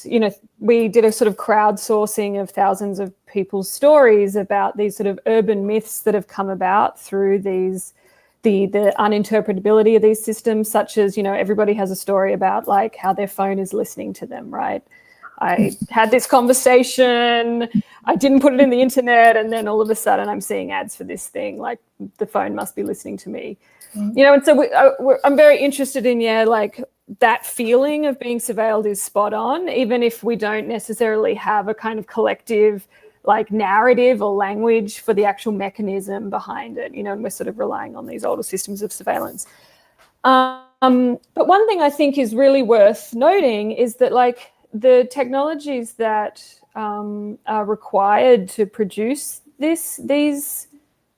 we did a sort of crowdsourcing of thousands of people's stories about these sort of urban myths that have come about through these the uninterpretability of these systems, such as everybody has a story about like how their phone is listening to them, right? I had this conversation, I didn't put it in the internet, and then all of a sudden I'm seeing ads for this thing, like the phone must be listening to me. And so I'm very interested in, like that feeling of being surveilled is spot on, even if we don't necessarily have a kind of collective like narrative or language for the actual mechanism behind it, and we're sort of relying on these older systems of surveillance. But one thing I think is really worth noting is that like the technologies that are required to produce these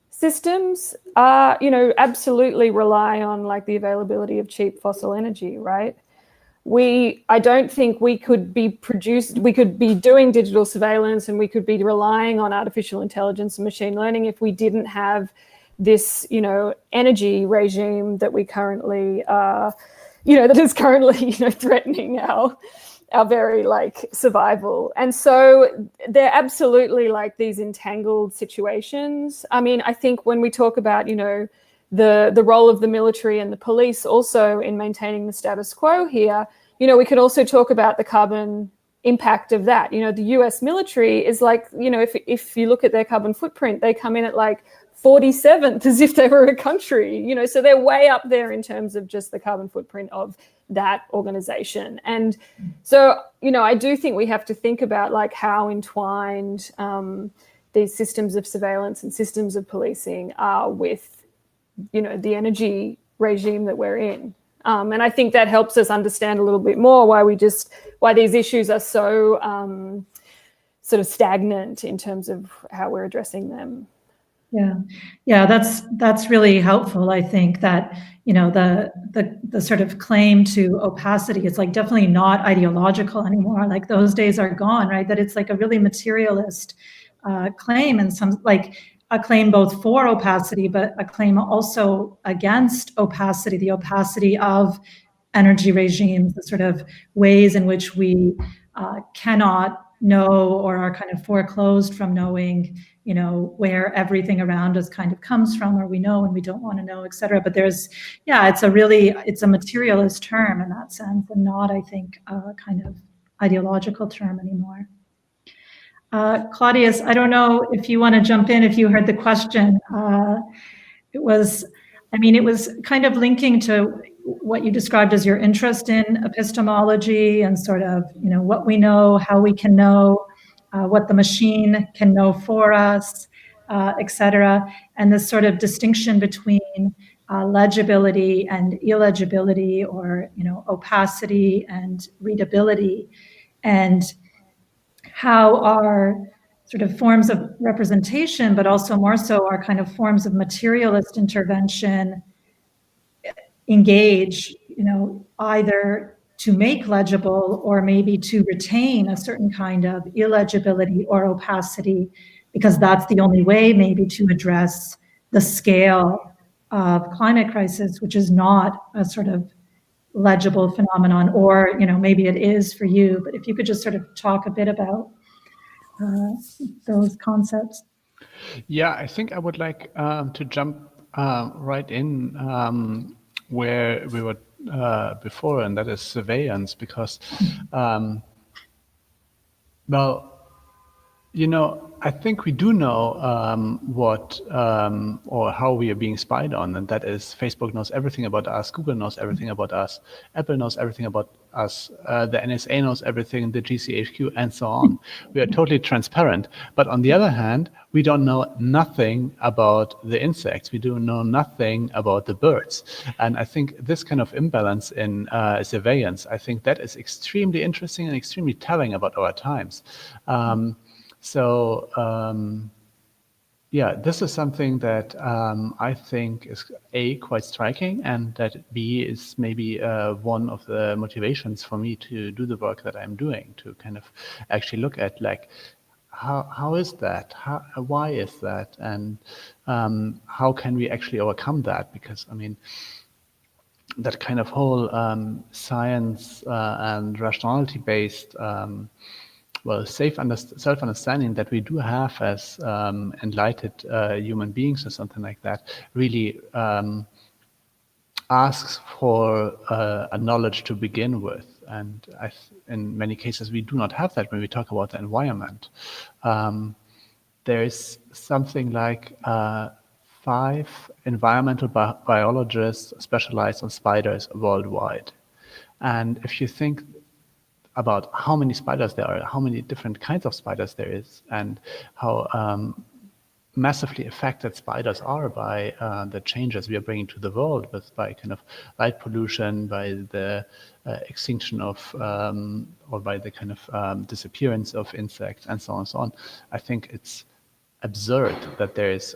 systems are, absolutely rely on like the availability of cheap fossil energy, right? I don't think we could be doing digital surveillance and we could be relying on artificial intelligence and machine learning if we didn't have this, energy regime that we currently that is currently, threatening our very like survival. And so they're absolutely like these entangled situations. I mean, I think when we talk about, the role of the military and the police also in maintaining the status quo here, we could also talk about the carbon impact of that. The US military is like, if you look at their carbon footprint, they come in at like 47th as if they were a country, so they're way up there in terms of just the carbon footprint of that organization. And so, I do think we have to think about like how entwined these systems of surveillance and systems of policing are with, the energy regime that we're in. And I think that helps us understand a little bit more why these issues are so sort of stagnant in terms of how we're addressing them. Yeah, that's really helpful. I think that the sort of claim to opacity, it's like definitely not ideological anymore. Like those days are gone, right? That it's like a really materialist claim, and some like a claim both for opacity, but a claim also against opacity, the opacity of energy regimes, the sort of ways in which we cannot know or are kind of foreclosed from knowing, where everything around us kind of comes from, or we know and we don't want to know, et cetera. But it's a materialist term in that sense, and not, I think, a kind of ideological term anymore. Claudius, I don't know if you want to jump in, if you heard the question. It was kind of linking to what you described as your interest in epistemology and sort of, what we know, how we can know, what the machine can know for us, et cetera. And this sort of distinction between legibility and illegibility, or, opacity and readability, and how our sort of forms of representation, but also more so our kind of forms of materialist intervention engage, either to make legible or maybe to retain a certain kind of illegibility or opacity, because that's the only way maybe to address the scale of climate crisis, which is not a sort of legible phenomenon, or maybe it is for you. But if you could just sort of talk a bit about those concepts. Yeah, I think I would like to jump right in where we were before, and that is surveillance, because, well, I think we do know what or how we are being spied on, and that is Facebook knows everything about us, Google knows everything about us, Apple knows everything about us, the NSA knows everything, the GCHQ, and so on. We are totally transparent. But on the other hand, we don't know nothing about the insects. We do know nothing about the birds. And I think this kind of imbalance in surveillance, I think that is extremely interesting and extremely telling about our times. Yeah, this is something that I think is A, quite striking, and that B, is maybe one of the motivations for me to do the work that I'm doing, to kind of actually look at like, how is that? Why is that? And how can we actually overcome that? Because, I mean, that kind of whole science and rationality-based self-understanding that we do have as enlightened human beings or something like that really asks for a knowledge to begin with. And in many cases, we do not have that when we talk about the environment. There is something like 5 environmental biologists specialized on spiders worldwide. And if you think about how many spiders there are, how many different kinds of spiders there is, and how massively affected spiders are by the changes we are bringing to the world, by kind of light pollution, by the extinction of, or by the kind of disappearance of insects, and so on and so on. I think it's absurd that there is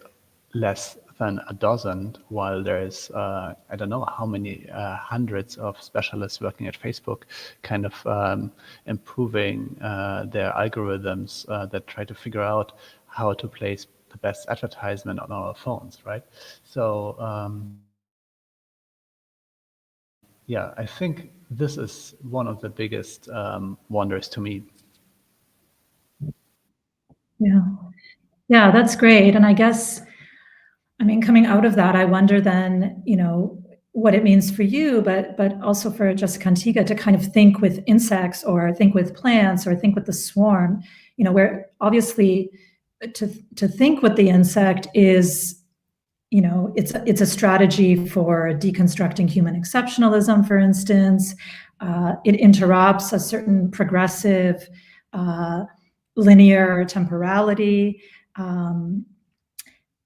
less than a dozen, while there is, I don't know how many hundreds of specialists working at Facebook kind of improving their algorithms that try to figure out how to place the best advertisement on our phones, right? So, yeah, I think this is one of the biggest wonders to me. Yeah, that's great. And I guess, I mean, coming out of that, I wonder then, what it means for you, but also for Jessika and Tega to kind of think with insects, or think with plants, or think with the swarm, where obviously to think with the insect is, it's a strategy for deconstructing human exceptionalism, for instance. It interrupts a certain progressive linear temporality.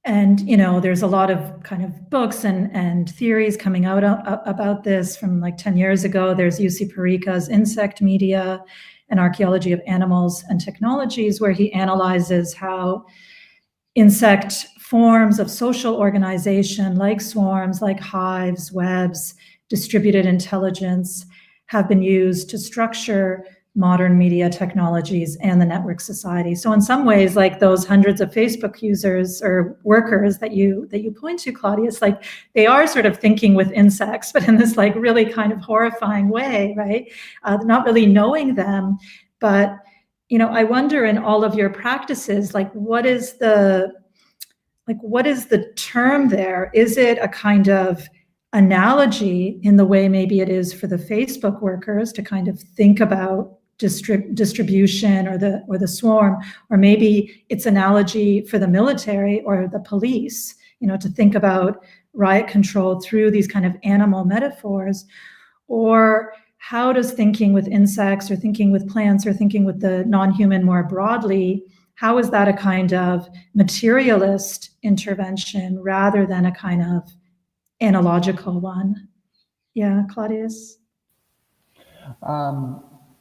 And, there's a lot of kind of books and theories coming out about this from like 10 years ago. There's UC Parika's Insect Media, an Archaeology of Animals and Technologies, where he analyzes how insect forms of social organization, like swarms, like hives, webs, distributed intelligence, have been used to structure modern media technologies and the network society. So in some ways, like those hundreds of Facebook users or workers that you point to, Claudius, like they are sort of thinking with insects, but in this like really kind of horrifying way, right? Not really knowing them. But, I wonder in all of your practices, like what is the term there? Is it a kind of analogy in the way maybe it is for the Facebook workers to kind of think about distribution or the swarm, or maybe it's analogy for the military or the police, to think about riot control through these kind of animal metaphors? Or how does thinking with insects, or thinking with plants, or thinking with the non-human more broadly, how is that a kind of materialist intervention rather than a kind of analogical one? Yeah, Claudius?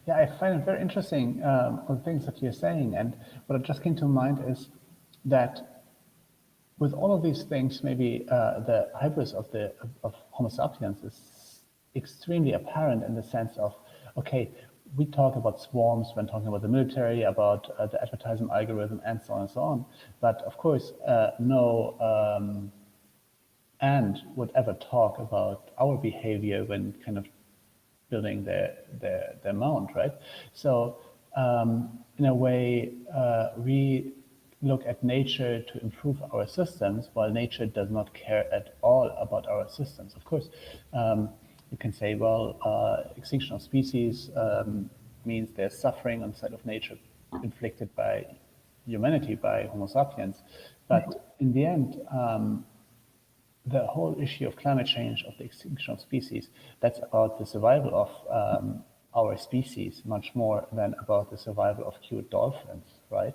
Yeah, I find it very interesting, the things that you're saying. And what just came to mind is that with all of these things, maybe the hybris of Homo sapiens is extremely apparent in the sense of, okay, we talk about swarms when talking about the military, about the advertising algorithm, and so on and so on. But of course, no ant would ever talk about our behavior when kind of building their mound, right? So in a way, we look at nature to improve our systems, while nature does not care at all about our systems. Of course, you can say, well, extinction of species means there's suffering on the side of nature inflicted by humanity, by Homo sapiens. But in the end, the whole issue of climate change, of the extinction of species, that's about the survival of our species much more than about the survival of cute dolphins, right?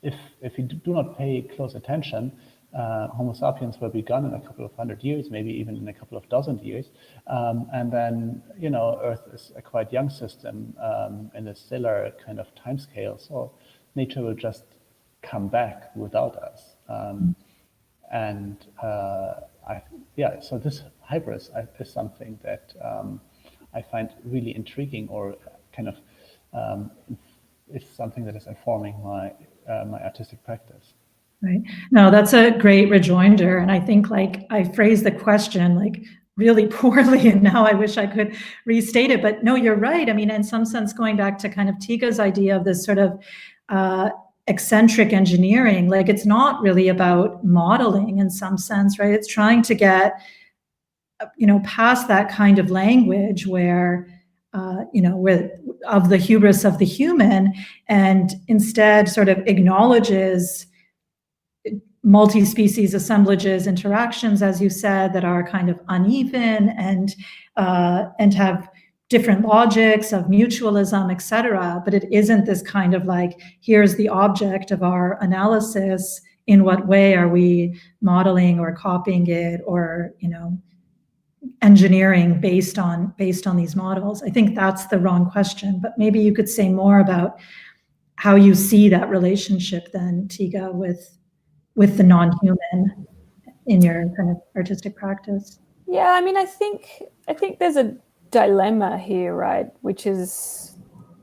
If we do not pay close attention, Homo sapiens will be gone in a couple of 100 years, maybe even in a couple of dozen years. And then, you know, Earth is a quite young system in a stellar kind of timescale. So nature will just come back without us. So this hybris is something that I find really intriguing, or kind of is something that is informing my artistic practice. Right. No, that's a great rejoinder. And I think like I phrased the question like really poorly, and now I wish I could restate it. But no, you're right. I mean, in some sense, going back to kind of Tega's idea of this sort of eccentric engineering, like it's not really about modeling in some sense, right? It's trying to get, you know, past that kind of language where, you know, with of the hubris of the human, and instead sort of acknowledges multi-species assemblages, interactions, as you said, that are kind of uneven and have different logics of mutualism, et cetera. But it isn't this kind of like, here's the object of our analysis. In what way are we modeling or copying it, or, you know, engineering based on these models? I think that's the wrong question. But maybe you could say more about how you see that relationship then, Tega, with the non-human in your kind of artistic practice. Yeah, I mean, I think there's a dilemma here, right? Which is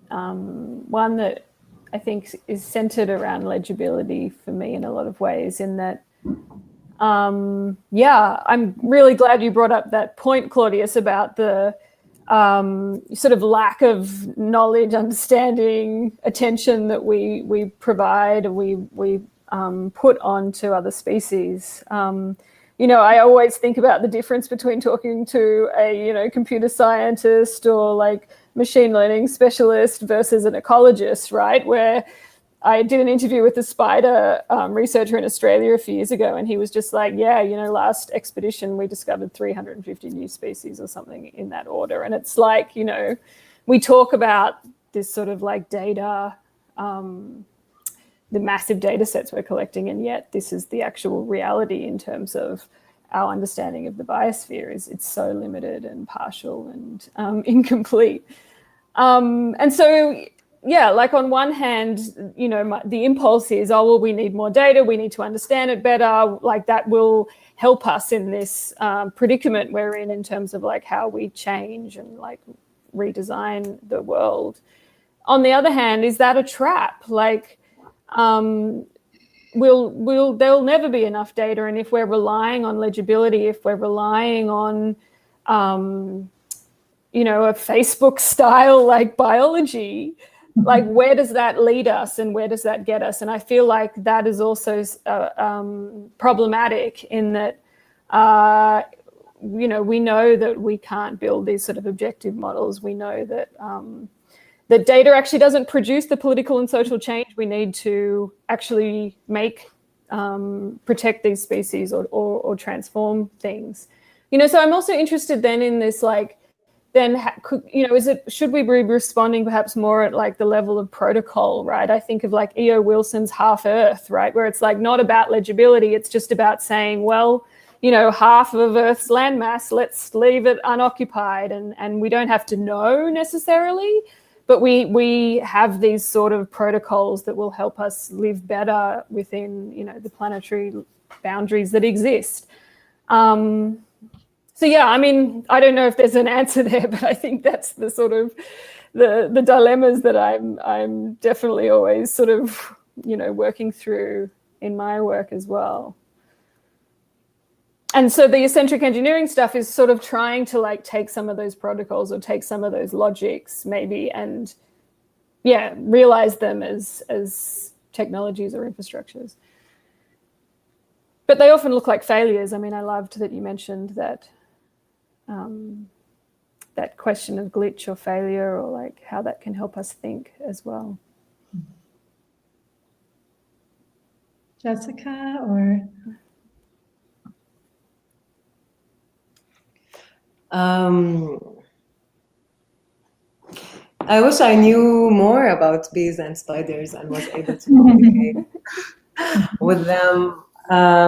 one that I think is centered around legibility for me in a lot of ways, in that, I'm really glad you brought up that point, Claudius, about the sort of lack of knowledge, understanding, attention that we provide, we put onto other species. You know, I always think about the difference between talking to a, you know, computer scientist or like machine learning specialist versus an ecologist, right? Where I did an interview with a spider researcher in Australia a few years ago, and he was just like, yeah, you know, last expedition we discovered 350 new species or something in that order. And it's like, you know, we talk about this sort of like data, the massive data sets we're collecting, and yet this is the actual reality in terms of our understanding of the biosphere. It's so limited and partial and incomplete. And so, yeah, like on one hand, you know, the impulse is, oh, well, we need more data, we need to understand it better, like that will help us in this predicament we're in terms of like how we change and like redesign the world. On the other hand, is that a trap? Like, there'll never be enough data, and if we're relying on legibility, if we're relying on you know, a Facebook style like biology, like where does that lead us and where does that get us? And I feel like that is also problematic in that you know, we know that we can't build these sort of objective models. We know that that data actually doesn't produce the political and social change we need to actually make, protect these species or transform things. You know, so I'm also interested then in this, like, then, you know, should we be responding perhaps more at like the level of protocol, right? I think of like E.O. Wilson's Half Earth, right? Where it's like not about legibility, it's just about saying, well, you know, half of Earth's landmass, let's leave it unoccupied, and we don't have to know necessarily, but we have these sort of protocols that will help us live better within, you know, the planetary boundaries that exist. So yeah, I mean, I don't know if there's an answer there, but I think that's the sort of the dilemmas that I'm definitely always sort of, working through in my work as well. And so the eccentric engineering stuff is sort of trying to like take some of those protocols or take some of those logics maybe and realize them as technologies or infrastructures. But they often look like failures. I mean, I loved that you mentioned that that question of glitch or failure, or like how that can help us think as well. Jessika, or? I wish I knew more about bees and spiders and was able to communicate with them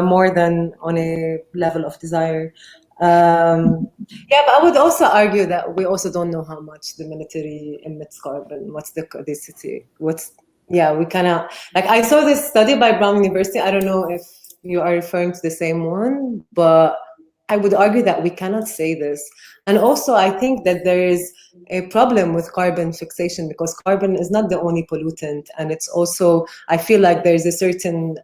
more than on a level of desire. But I would also argue that we also don't know how much the military emits carbon. What's the codicity? We cannot, like, I saw this study by Brown University. I don't know if you are referring to the same one, but I would argue that we cannot say this. And also, I think that there is a problem with carbon fixation because carbon is not the only pollutant. And it's also, I feel like there's a certain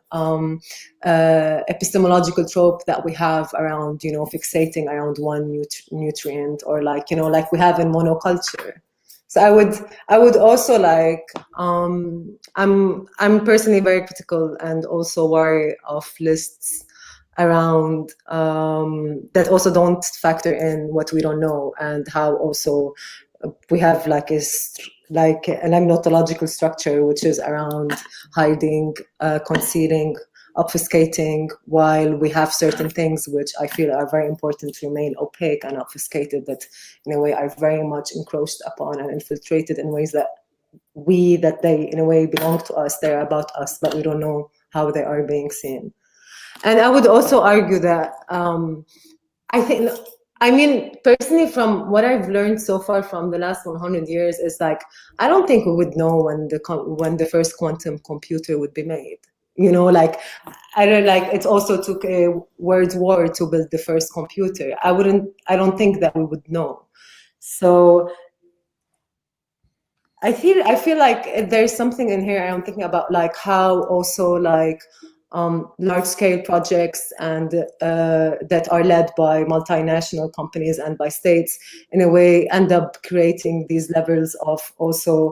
epistemological trope that we have around, fixating around one nutrient, or like we have in monoculture. So I would also like, I'm personally very critical and also wary of lists around that also don't factor in what we don't know, and how also we have like an agnotological structure which is around hiding, concealing, obfuscating, while we have certain things which I feel are very important to remain opaque and obfuscated, that in a way are very much encroached upon and infiltrated in ways that they in a way belong to us, they're about us, but we don't know how they are being seen. And I would also argue that personally, from what I've learned so far from the last 100 years, is like, I don't think we would know when the first quantum computer would be made. It also took a world war to build the first computer. I don't think that we would know. So I feel like there's something in here I'm thinking about, like how also like large-scale projects and that are led by multinational companies and by states, in a way, end up creating these levels of also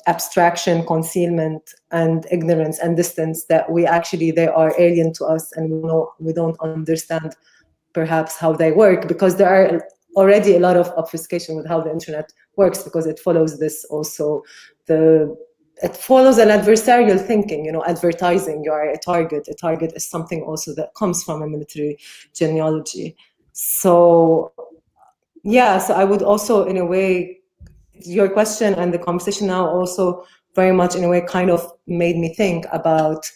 abstraction, concealment, and ignorance and distance that they are alien to us, and we don't understand perhaps how they work, because there are already a lot of obfuscation with how the internet works, because it follows this also it follows an adversarial thinking, advertising, you are a target. A target is something also that comes from a military genealogy. So I would also, in a way, your question and the conversation now also very much in a way kind of made me think about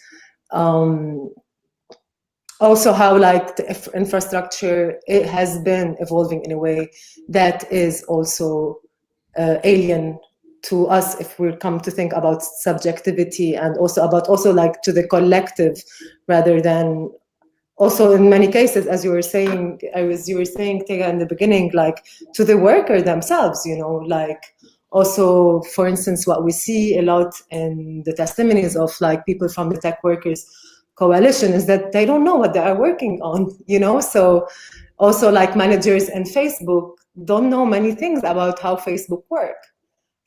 also how like the infrastructure, it has been evolving in a way that is also alien to us, if we come to think about subjectivity, and also about like to the collective, rather than also in many cases, as you were saying, Tega, in the beginning, like to the worker themselves, like also, for instance, what we see a lot in the testimonies of like people from the Tech Workers Coalition is that they don't know what they are working on, so also like managers in Facebook don't know many things about how Facebook works.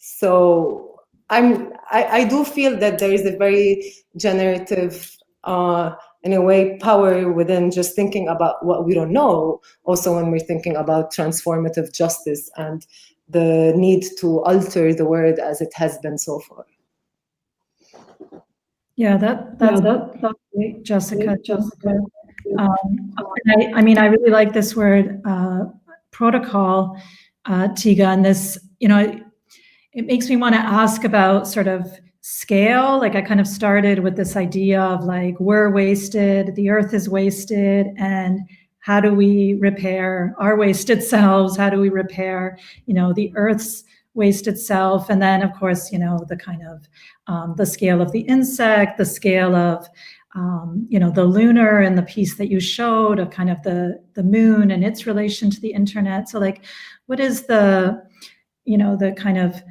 So I do feel that there is a very generative, in a way, power within just thinking about what we don't know. Also, when we're thinking about transformative justice and the need to alter the world as it has been so far. Yeah, that's great, Jessika. I really like this word protocol, Tega, and this, it makes me want to ask about sort of scale. Like I kind of started with this idea of like, we're wasted, the earth is wasted, and how do we repair our wasted selves? How do we repair, the earth's wasted self? And then of course, the kind of, the scale of the insect, the scale of the lunar and the piece that you showed of kind of the moon and its relation to the internet. So like, what is the kind of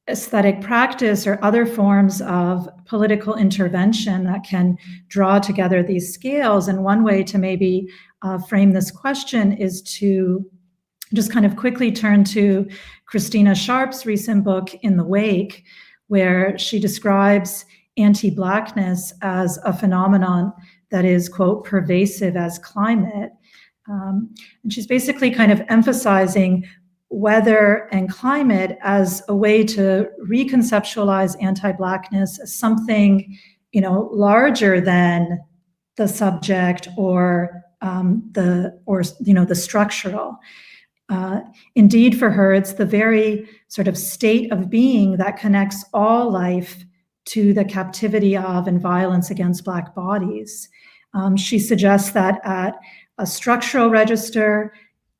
aesthetic practice or other forms of political intervention that can draw together these scales? And one way to maybe frame this question is to just kind of quickly turn to Christina Sharp's recent book, In the Wake, where she describes anti-Blackness as a phenomenon that is, quote, pervasive as climate. And she's basically kind of emphasizing weather and climate as a way to reconceptualize anti-Blackness as something, larger than the subject or the structural. Indeed, for her, it's the very sort of state of being that connects all life to the captivity of and violence against Black bodies. She suggests that at a structural register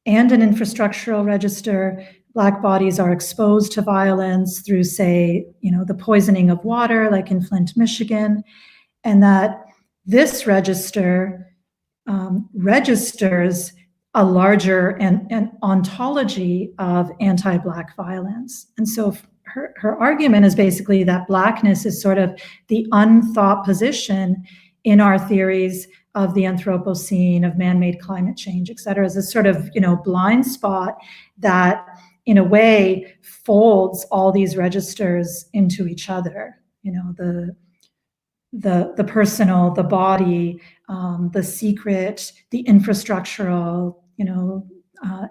and an infrastructural register, Black bodies are exposed to violence through, say, the poisoning of water, like in Flint, Michigan, and that this register registers a larger and ontology of anti-Black violence. And so her argument is basically that Blackness is sort of the unthought position in our theories of the Anthropocene, of man-made climate change, et cetera, as a sort of, blind spot that, in a way, folds all these registers into each other. The personal, the body, the secret, the infrastructural,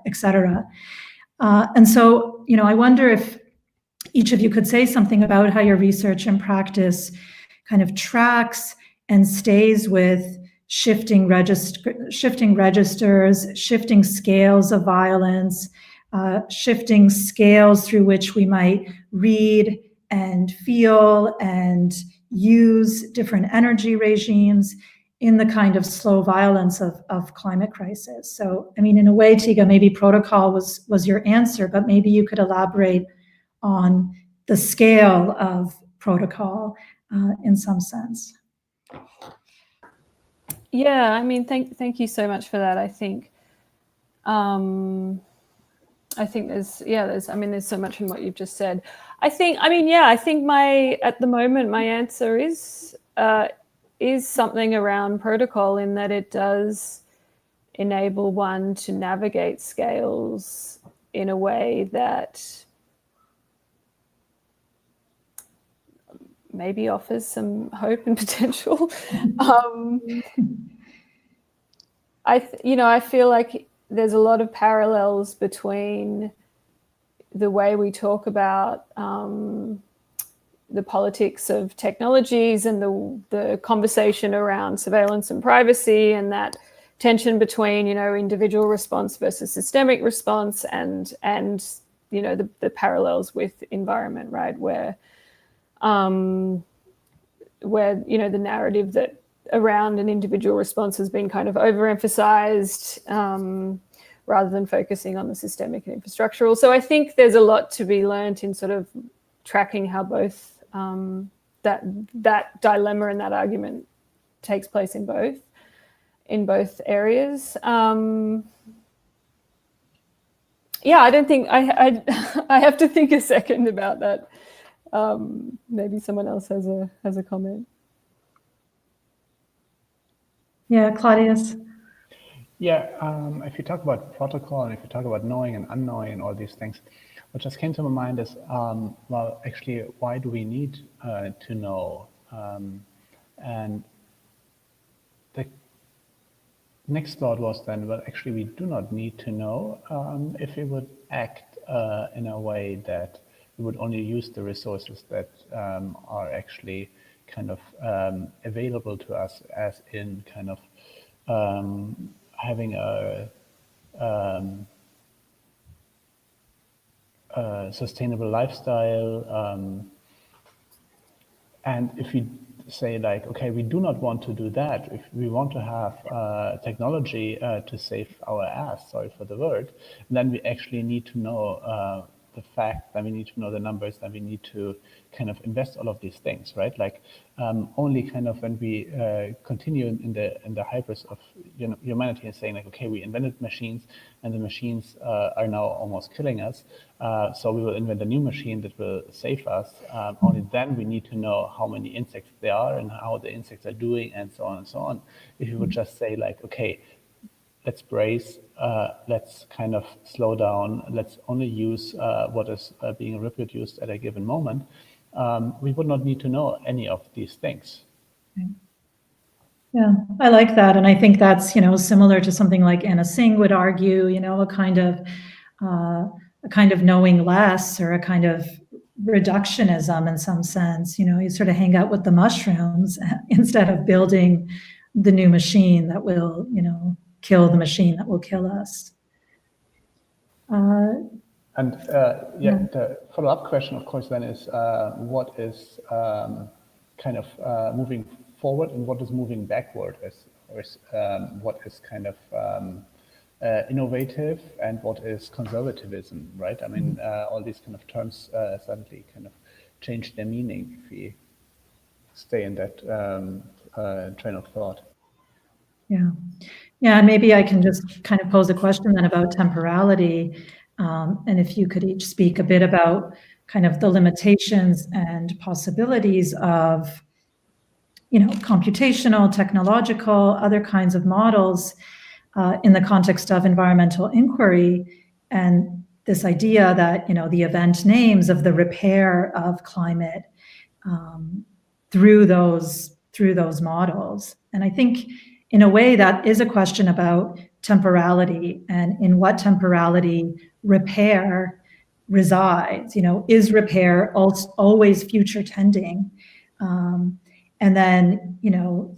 et cetera. And so, I wonder if each of you could say something about how your research and practice kind of tracks and stays with shifting registers, shifting scales of violence, shifting scales through which we might read and feel and use different energy regimes in the kind of slow violence of climate crisis. So, in a way, Tega, maybe protocol was your answer, but maybe you could elaborate on the scale of protocol in some sense. Yeah, thank you so much for that. I think there's so much in what you've just said. I think at the moment my answer is something around protocol, in that it does enable one to navigate scales in a way that maybe offers some hope and potential. I feel like there's a lot of parallels between the way we talk about the politics of technologies and the conversation around surveillance and privacy, and that tension between, individual response versus systemic response, and the parallels with environment, right? Where the narrative that around an individual response has been kind of overemphasized rather than focusing on the systemic and infrastructural. So I think there's a lot to be learned in sort of tracking how both that dilemma and that argument takes place in both areas. I don't think I have to think a second about that. Maybe someone else has a comment. Yeah, Claudius. Yeah, if you talk about protocol and if you talk about knowing and unknowing and all these things, what just came to my mind is, actually, why do we need to know? And the next thought was then, well, actually, we do not need to know if we would act in a way that we would only use the resources that are actually kind of available to us, as in kind of having a sustainable lifestyle. And if we say like, okay, we do not want to do that, if we want to have technology to save our ass, sorry for the word, then we actually need to know the fact, then we need to know the numbers, then we need to kind of invest all of these things, right? Like only kind of when we continue in the hybris of humanity and saying like, okay, we invented machines and the machines are now almost killing us, so we will invent a new machine that will save us. Only then we need to know how many insects there are and how the insects are doing and so on and so on. If you would just say like, okay, let's brace, let's kind of slow down, let's only use what is being reproduced at a given moment, we would not need to know any of these things. Yeah, I like that. And I think that's, similar to something like Anna Singh would argue, a kind of knowing less, or a kind of reductionism in some sense. You sort of hang out with the mushrooms instead of building the new machine that will, kill the machine that will kill us. The follow-up question, of course, then is what is kind of moving forward and what is moving backward, or what is kind of innovative and what is conservatism, right? I mean, all these kind of terms suddenly kind of change their meaning if we stay in that train of thought. Yeah, and maybe I can just kind of pose a question then about temporality, and if you could each speak a bit about kind of the limitations and possibilities of, computational, technological, other kinds of models in the context of environmental inquiry, and this idea that, the event names of the repair of climate through those models. And I think in a way that is a question about temporality and in what temporality repair resides. Is repair always future tending? And then,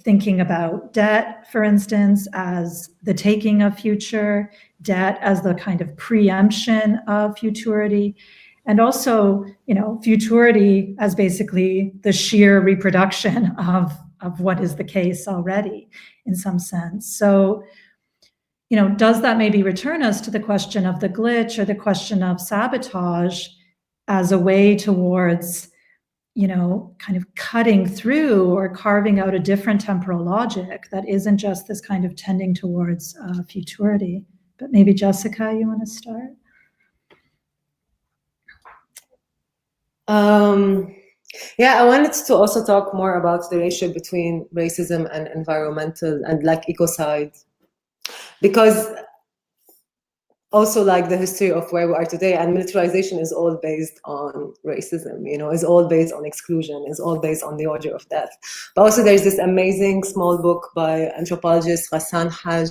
thinking about debt, for instance, as the taking of future, debt as the kind of preemption of futurity, and also, futurity as basically the sheer reproduction of what is the case already in some sense. So, does that maybe return us to the question of the glitch or the question of sabotage as a way towards, kind of cutting through or carving out a different temporal logic that isn't just this kind of tending towards futurity? But maybe Jessika, you want to start? Yeah, I wanted to also talk more about the ratio between racism and environmental and like ecocide, because also like the history of where we are today, and militarization is all based on racism, is all based on exclusion, is all based on the order of death. But also there's this amazing small book by anthropologist Ghassan Haj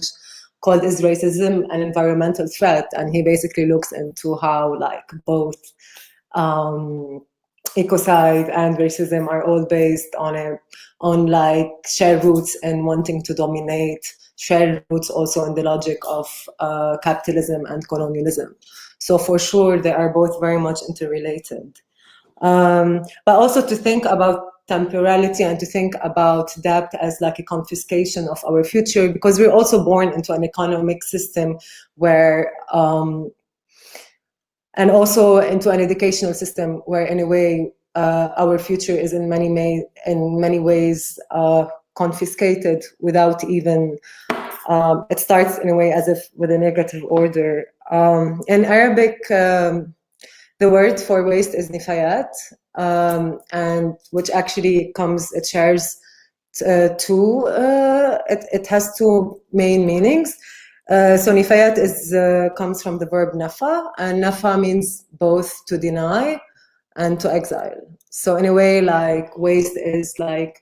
called Is Racism an Environmental Threat? And he basically looks into how like both ecocide and racism are all based on like shared roots and wanting to dominate, shared roots also in the logic of capitalism and colonialism. So for sure, they are both very much interrelated. But also to think about temporality and to think about debt as like a confiscation of our future, because we're also born into an economic system where and also into an educational system where, in a way, our future is in many ways confiscated without even. It starts in a way as if with a negative order. In Arabic, the word for waste is nifayat, and which actually it shares two. It has two main meanings. So nifayat comes from the verb nafa, and nafa means both to deny and to exile. So in a way, like waste is like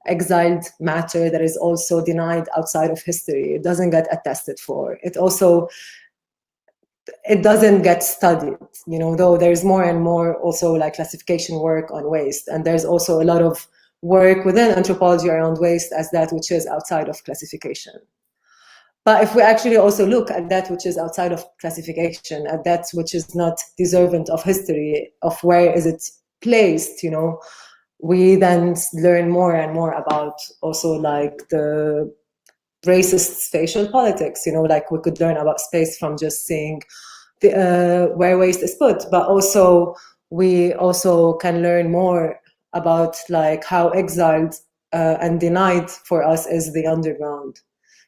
exiled matter that is also denied outside of history. It doesn't get attested for. It doesn't get studied, though there's more and more also like classification work on waste. And there's also a lot of work within anthropology around waste as that which is outside of classification. But if we actually also look at that which is outside of classification, at that which is not deserving of history, of where is it placed, we then learn more and more about also like the racist spatial politics, like we could learn about space from just seeing where waste is put, but also we also can learn more about like how exiled and denied for us is the underground.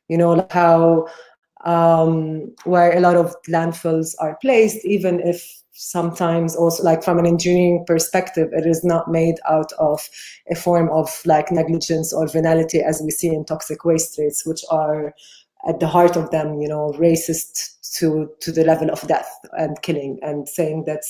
You know, like how where a lot of landfills are placed, even if sometimes also like from an engineering perspective, it is not made out of a form of like negligence or venality as we see in toxic waste rates, which are at the heart of them, you know, racist to the level of death and killing, and saying that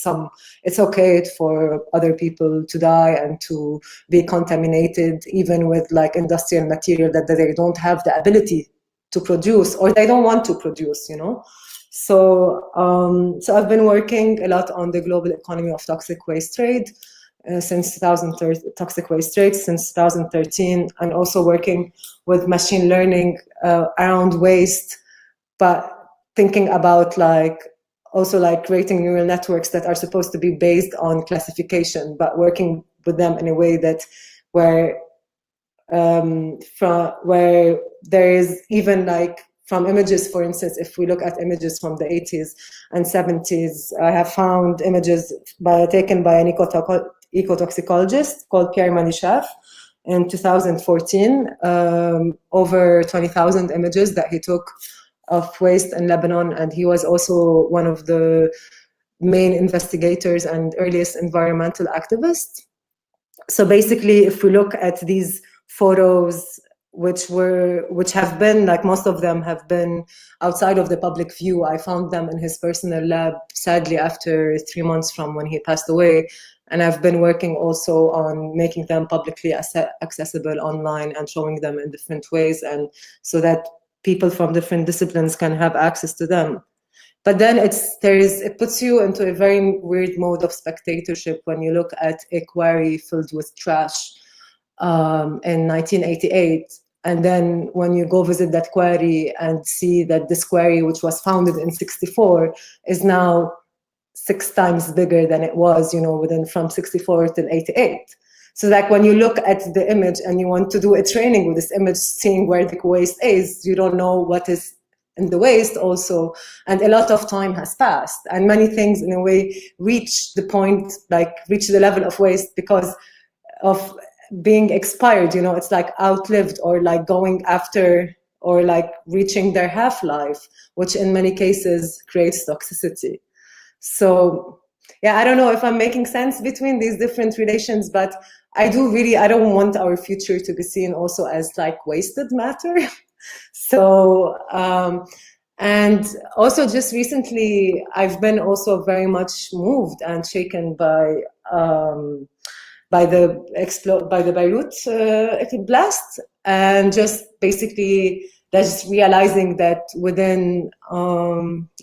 it's okay for other people to die and to be contaminated, even with like industrial material that they don't have the ability to produce or they don't want to produce, you know. So I've been working a lot on the global economy of toxic waste trade since 2013, toxic waste trade since 2013, and also working with machine learning around waste, but thinking about like also like creating neural networks that are supposed to be based on classification, but working with them in a way that where there is even like from images, for instance, if we look at images from the 80s and 70s, I have found images taken by an ecotoxicologist called Pierre Manicheff in 2014, over 20,000 images that he took of waste in Lebanon, and he was also one of the main investigators and earliest environmental activists. So basically, if we look at these photos, which have been, like most of them have been outside of the public view. I found them in his personal lab, sadly, after 3 months from when he passed away. And I've been working also on making them publicly accessible online and showing them in different ways, and so that people from different disciplines can have access to them. But then it puts you into a very weird mode of spectatorship when you look at a quarry filled with trash in 1988. And then when you go visit that quarry and see that this quarry, which was founded in 1964, is now 6 times bigger than it was, you know, from 1964 till 1988. So like when you look at the image and you want to do a training with this image, seeing where the waste is, you don't know what is in the waste also. And a lot of time has passed, and many things in a way reach the level of waste because of being expired, you know, it's like outlived or like going after or like reaching their half-life, which in many cases creates toxicity. So yeah, I don't know if I'm making sense between these different relations, but I don't want our future to be seen also as like wasted matter. So, and also just recently, I've been also very much moved and shaken by the Beirut blast, and just basically just realizing that within,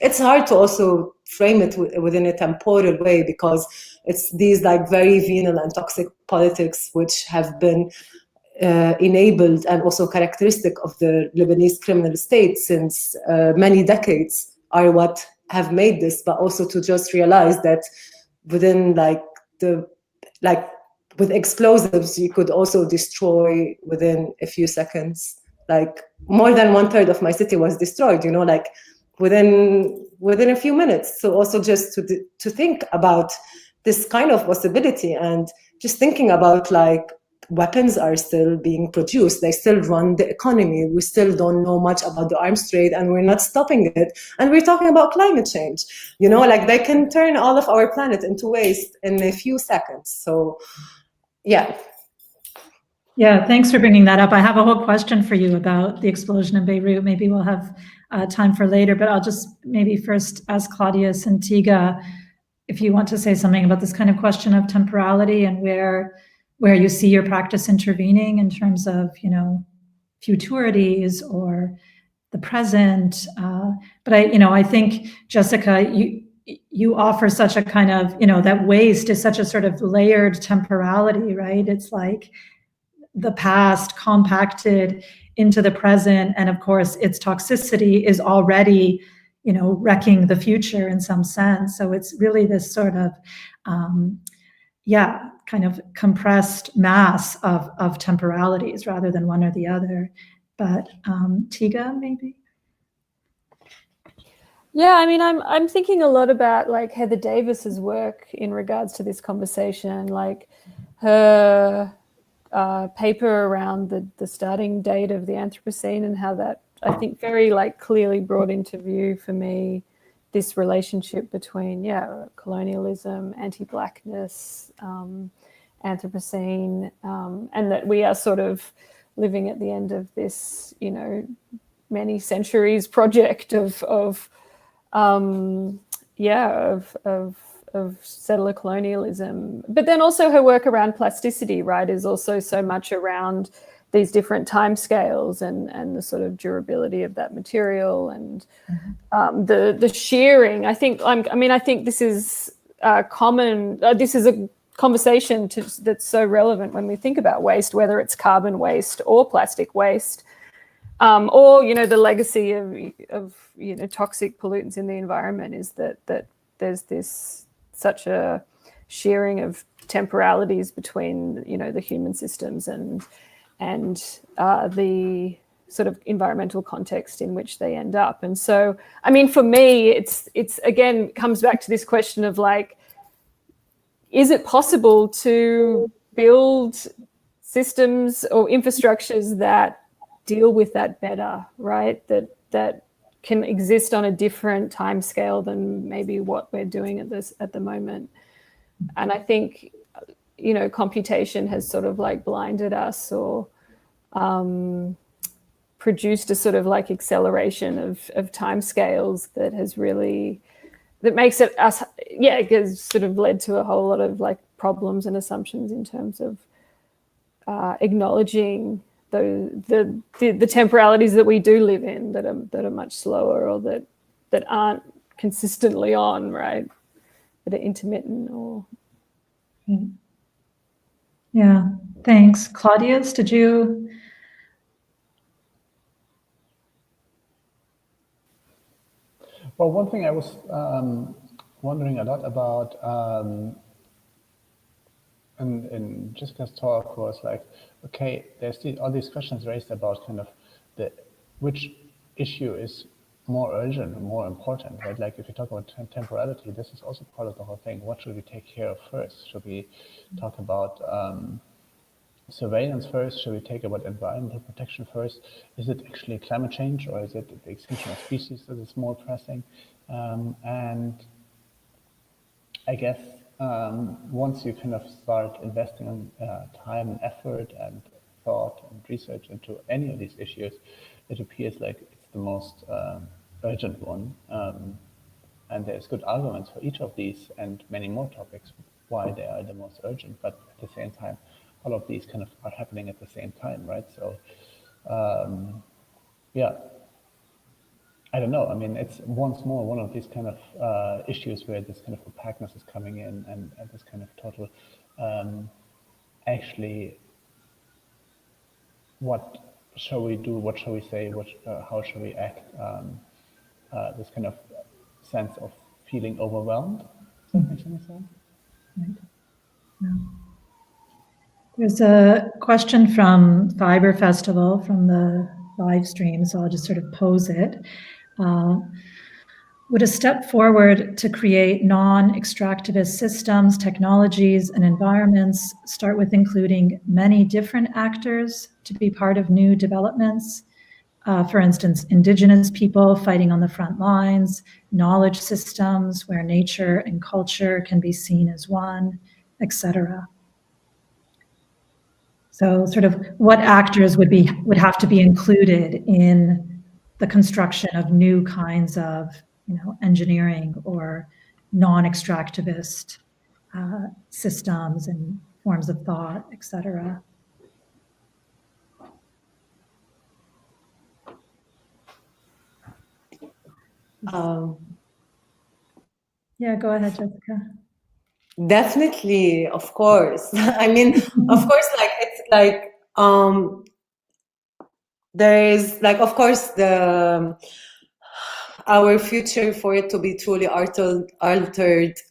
it's hard to also frame it within a temporal way, because it's these like very venal and toxic politics which have been enabled and also characteristic of the Lebanese criminal state since many decades are what have made this, but also to just realize that within with explosives, you could also destroy within a few seconds. Like more than 1/3 of my city was destroyed, you know, like within a few minutes. So also just to think about this kind of possibility, and just thinking about like weapons are still being produced. They still run the economy. We still don't know much about the arms trade, and we're not stopping it. And we're talking about climate change, you know, like they can turn all of our planet into waste in a few seconds. So yeah. Yeah, thanks for bringing that up. I have a whole question for you about the explosion in Beirut. Maybe we'll have time for later, but I'll just maybe first ask Claudius and Tega if you want to say something about this kind of question of temporality and where you see your practice intervening in terms of, you know, futurities or the present. But I think, Jessika, you offer such a kind of, you know, that waste is such a sort of layered temporality, right? It's like the past compacted into the present, and of course its toxicity is already, you know, wrecking the future in some sense. So it's really this sort of kind of compressed mass of temporalities rather than one or the other. But Tega, maybe? Yeah, I mean, I'm thinking a lot about like Heather Davis's work in regards to this conversation, like her paper around the starting date of the Anthropocene, and how that, I think, very like clearly brought into view for me this relationship between colonialism, anti-blackness, Anthropocene, and that we are sort of living at the end of this, many centuries project of settler colonialism. But then also her work around plasticity, right, is also so much around these different timescales and the sort of durability of that material, and the shearing. I think this is common. This is a conversation that's so relevant when we think about waste, whether it's carbon waste or plastic waste. Or the legacy of toxic pollutants in the environment is that there's such a sharing of temporalities between the human systems and the sort of environmental context in which they end up. And so, I mean, for me, it's again comes back to this question of like, is it possible to build systems or infrastructures that deal with that better, right? That can exist on a different time scale than maybe what we're doing at the moment. And I think, computation has sort of like blinded us or produced a sort of like acceleration of time scales that makes it it's sort of led to a whole lot of like problems and assumptions in terms of acknowledging the temporalities that we do live in that are much slower, or that aren't consistently on, right? That are intermittent or. Yeah, thanks. Claudius, did you? Well, one thing I was wondering a lot about in Jessica's talk was like, okay, there's all these questions raised about kind of which issue is more urgent and more important, right? Like if you talk about temporality, this is also part of the whole thing. What should we take care of first? Should we talk about surveillance first? Should we take about environmental protection first? Is it actually climate change, or is it the extinction of species that is more pressing? And I guess once you kind of start investing time and effort and thought and research into any of these issues, it appears like it's the most urgent one. And there's good arguments for each of these and many more topics why they are the most urgent, but at the same time, all of these kind of are happening at the same time, right? So, I don't know. I mean, it's once more one of these kind of issues where this kind of opaqueness is coming in, and this kind of total, actually, what shall we do? What shall we say? How shall we act? This kind of sense of feeling overwhelmed. Does that make any sense? Right. Yeah. There's a question from Fiber Festival from the live stream, so I'll just sort of pose it. Would a step forward to create non-extractivist systems, technologies, and environments start with including many different actors to be part of new developments? For instance, indigenous people fighting on the front lines, knowledge systems where nature and culture can be seen as one, etc. So sort of what actors would have to be included in the construction of new kinds of engineering or non-extractivist systems and forms of thought, etc. Yeah, go ahead, Jessica. Definitely, of course. I mean, of course, like it's like there is like, of course, our future, for it to be truly altered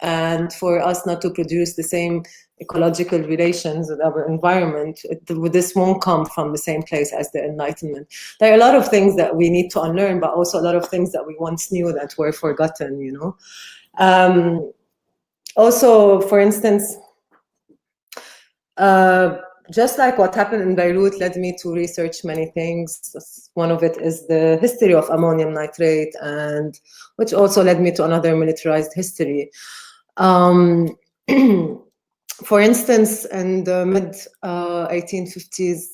and for us not to produce the same ecological relations with our environment, this won't come from the same place as the Enlightenment. There are a lot of things that we need to unlearn, but also a lot of things that we once knew that were forgotten, you know. Also, for instance, just like what happened in Beirut led me to research many things. One of it is the history of ammonium nitrate, and which also led me to another militarized history. For instance, in the mid 1850s,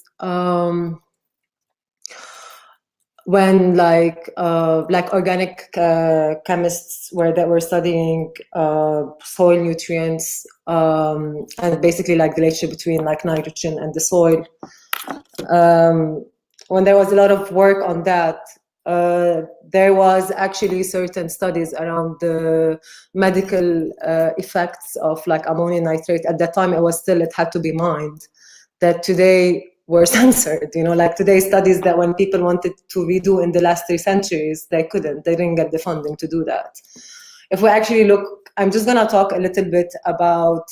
when like organic chemists were studying soil nutrients and basically like the relationship between like nitrogen and the soil, when there was a lot of work on that, there was actually certain studies around the medical effects of like ammonium nitrate. At that time, it had to be mined, that today were censored, you know, like today's studies that when people wanted to redo in the last 3 centuries, they didn't get the funding to do that. If we actually look, I'm just gonna talk a little bit about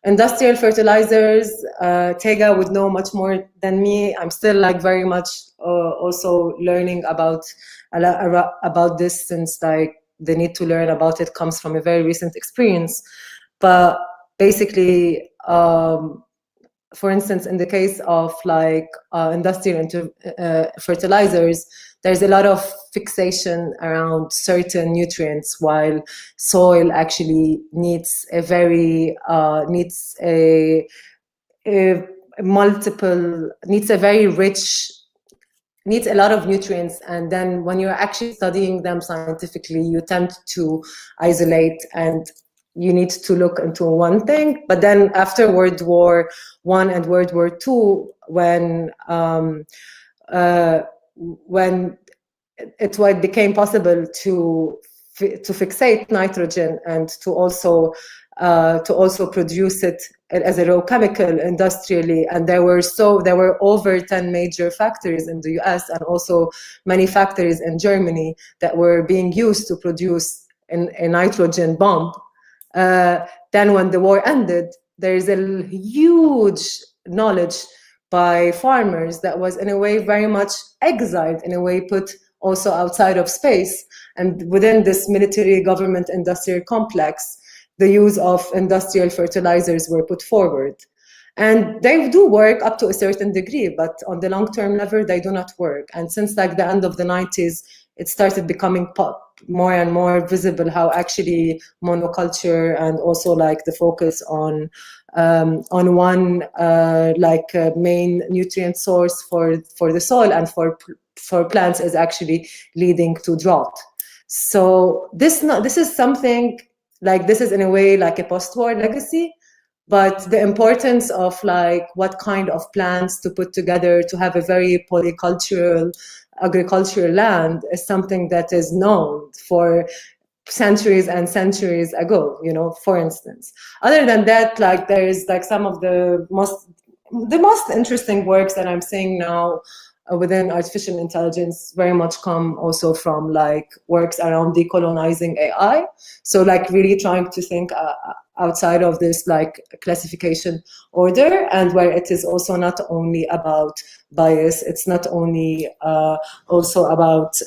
industrial fertilizers. Tega would know much more than me. I'm still like very much also learning about this, since like the need to learn about it comes from a very recent experience. But basically, for instance, in the case of like industrial fertilizers, there's a lot of fixation around certain nutrients, while soil actually needs a very needs a lot of nutrients. And then when you're actually studying them scientifically, you tend to isolate, and you need to look into one thing. But then after World War I and World War II, when it became possible to fixate nitrogen and to also produce it as a raw chemical industrially, and there were over 10 major factories in the US and also many factories in Germany that were being used to produce a nitrogen bomb. Then when the war ended, there is a huge knowledge by farmers that was in a way very much exiled, in a way put also outside of space. And within this military government industrial complex, the use of industrial fertilizers were put forward. And they do work up to a certain degree, but on the long-term level, they do not work. And since like the end of the 90s, it started becoming more and more visible how actually monoculture and also like the focus on one main nutrient source for the soil and for plants is actually leading to drought. So this is something like, this is in a way like a post-war legacy, but the importance of like what kind of plants to put together to have a very polycultural agricultural land is something that is known for centuries and centuries ago, you know, for instance. Other than that, like there is like some of the most interesting works that I'm seeing now within artificial intelligence very much come also from like works around decolonizing AI. So like really trying to think outside of this like classification order, and where it is also not only about bias, it's not only also about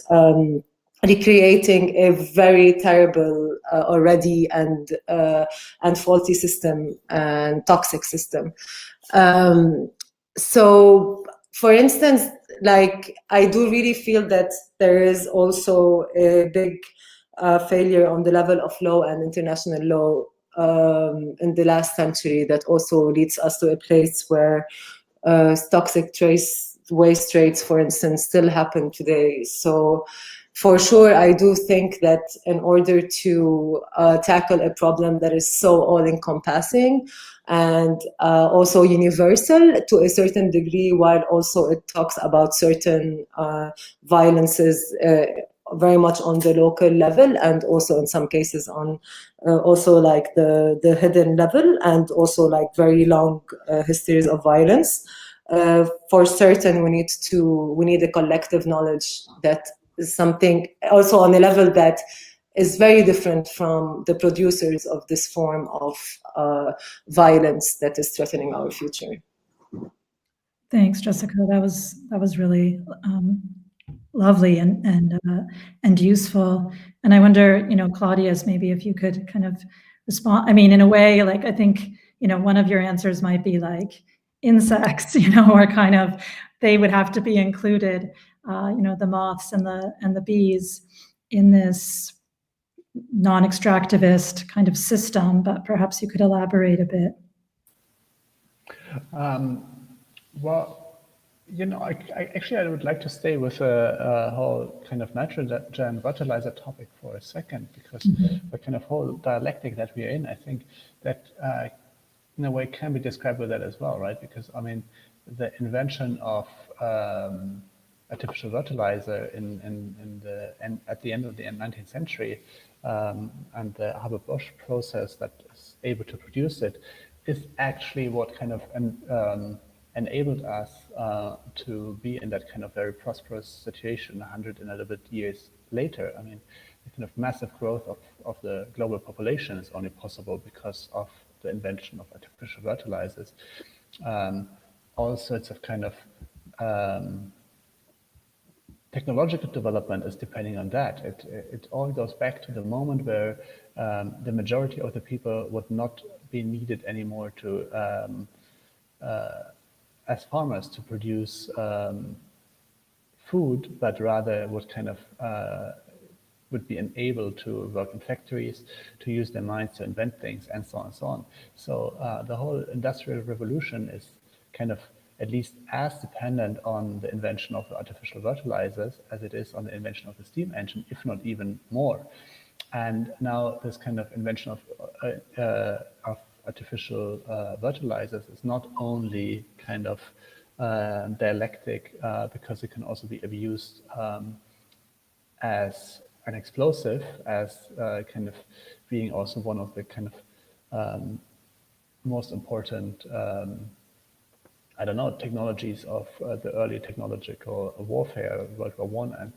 recreating a very terrible already and faulty system and toxic system. So for instance, like I do really feel that there is also a big failure on the level of law and international law in the last century that also leads us to a place where toxic waste trades, for instance, still happen today. So for sure, I do think that in order to tackle a problem that is so all-encompassing and also universal to a certain degree, while also it talks about certain violences very much on the local level, and also in some cases on also like the hidden level, and also like very long histories of violence. For certain, we need a collective knowledge that is something also on a level that is very different from the producers of this form of violence that is threatening our future. Thanks, Jessika. That was really lovely and useful. And I wonder, Claudius, maybe if you could kind of respond. I mean, in a way, like I think, one of your answers might be like insects, or kind of they would have to be included, the moths and the bees in this non-extractivist kind of system. But perhaps you could elaborate a bit. Well, I would like to stay with a whole kind of nitrogen fertilizer topic for a second, because the kind of whole dialectic that we are in, I think that in a way can be described with that as well, right? Because I mean, the invention of artificial fertilizer at the end of the 19th century and the Haber-Bosch process that is able to produce it is actually what kind of enabled us to be in that kind of very prosperous situation 100 and a little bit years later. I mean, the kind of massive growth of the global population is only possible because of the invention of artificial fertilizers. All sorts of kind of technological development is depending on that. It all goes back to the moment where the majority of the people would not be needed anymore to as farmers to produce food, but rather would kind of would be enabled to work in factories, to use their minds to invent things, and so on and so on. So the whole industrial revolution is kind of at least as dependent on the invention of artificial fertilizers as it is on the invention of the steam engine, if not even more. And now this kind of invention of artificial fertilizers is not only kind of dialectic because it can also be abused as an explosive, as kind of being also one of the kind of most important technologies of the early technological warfare, World War I and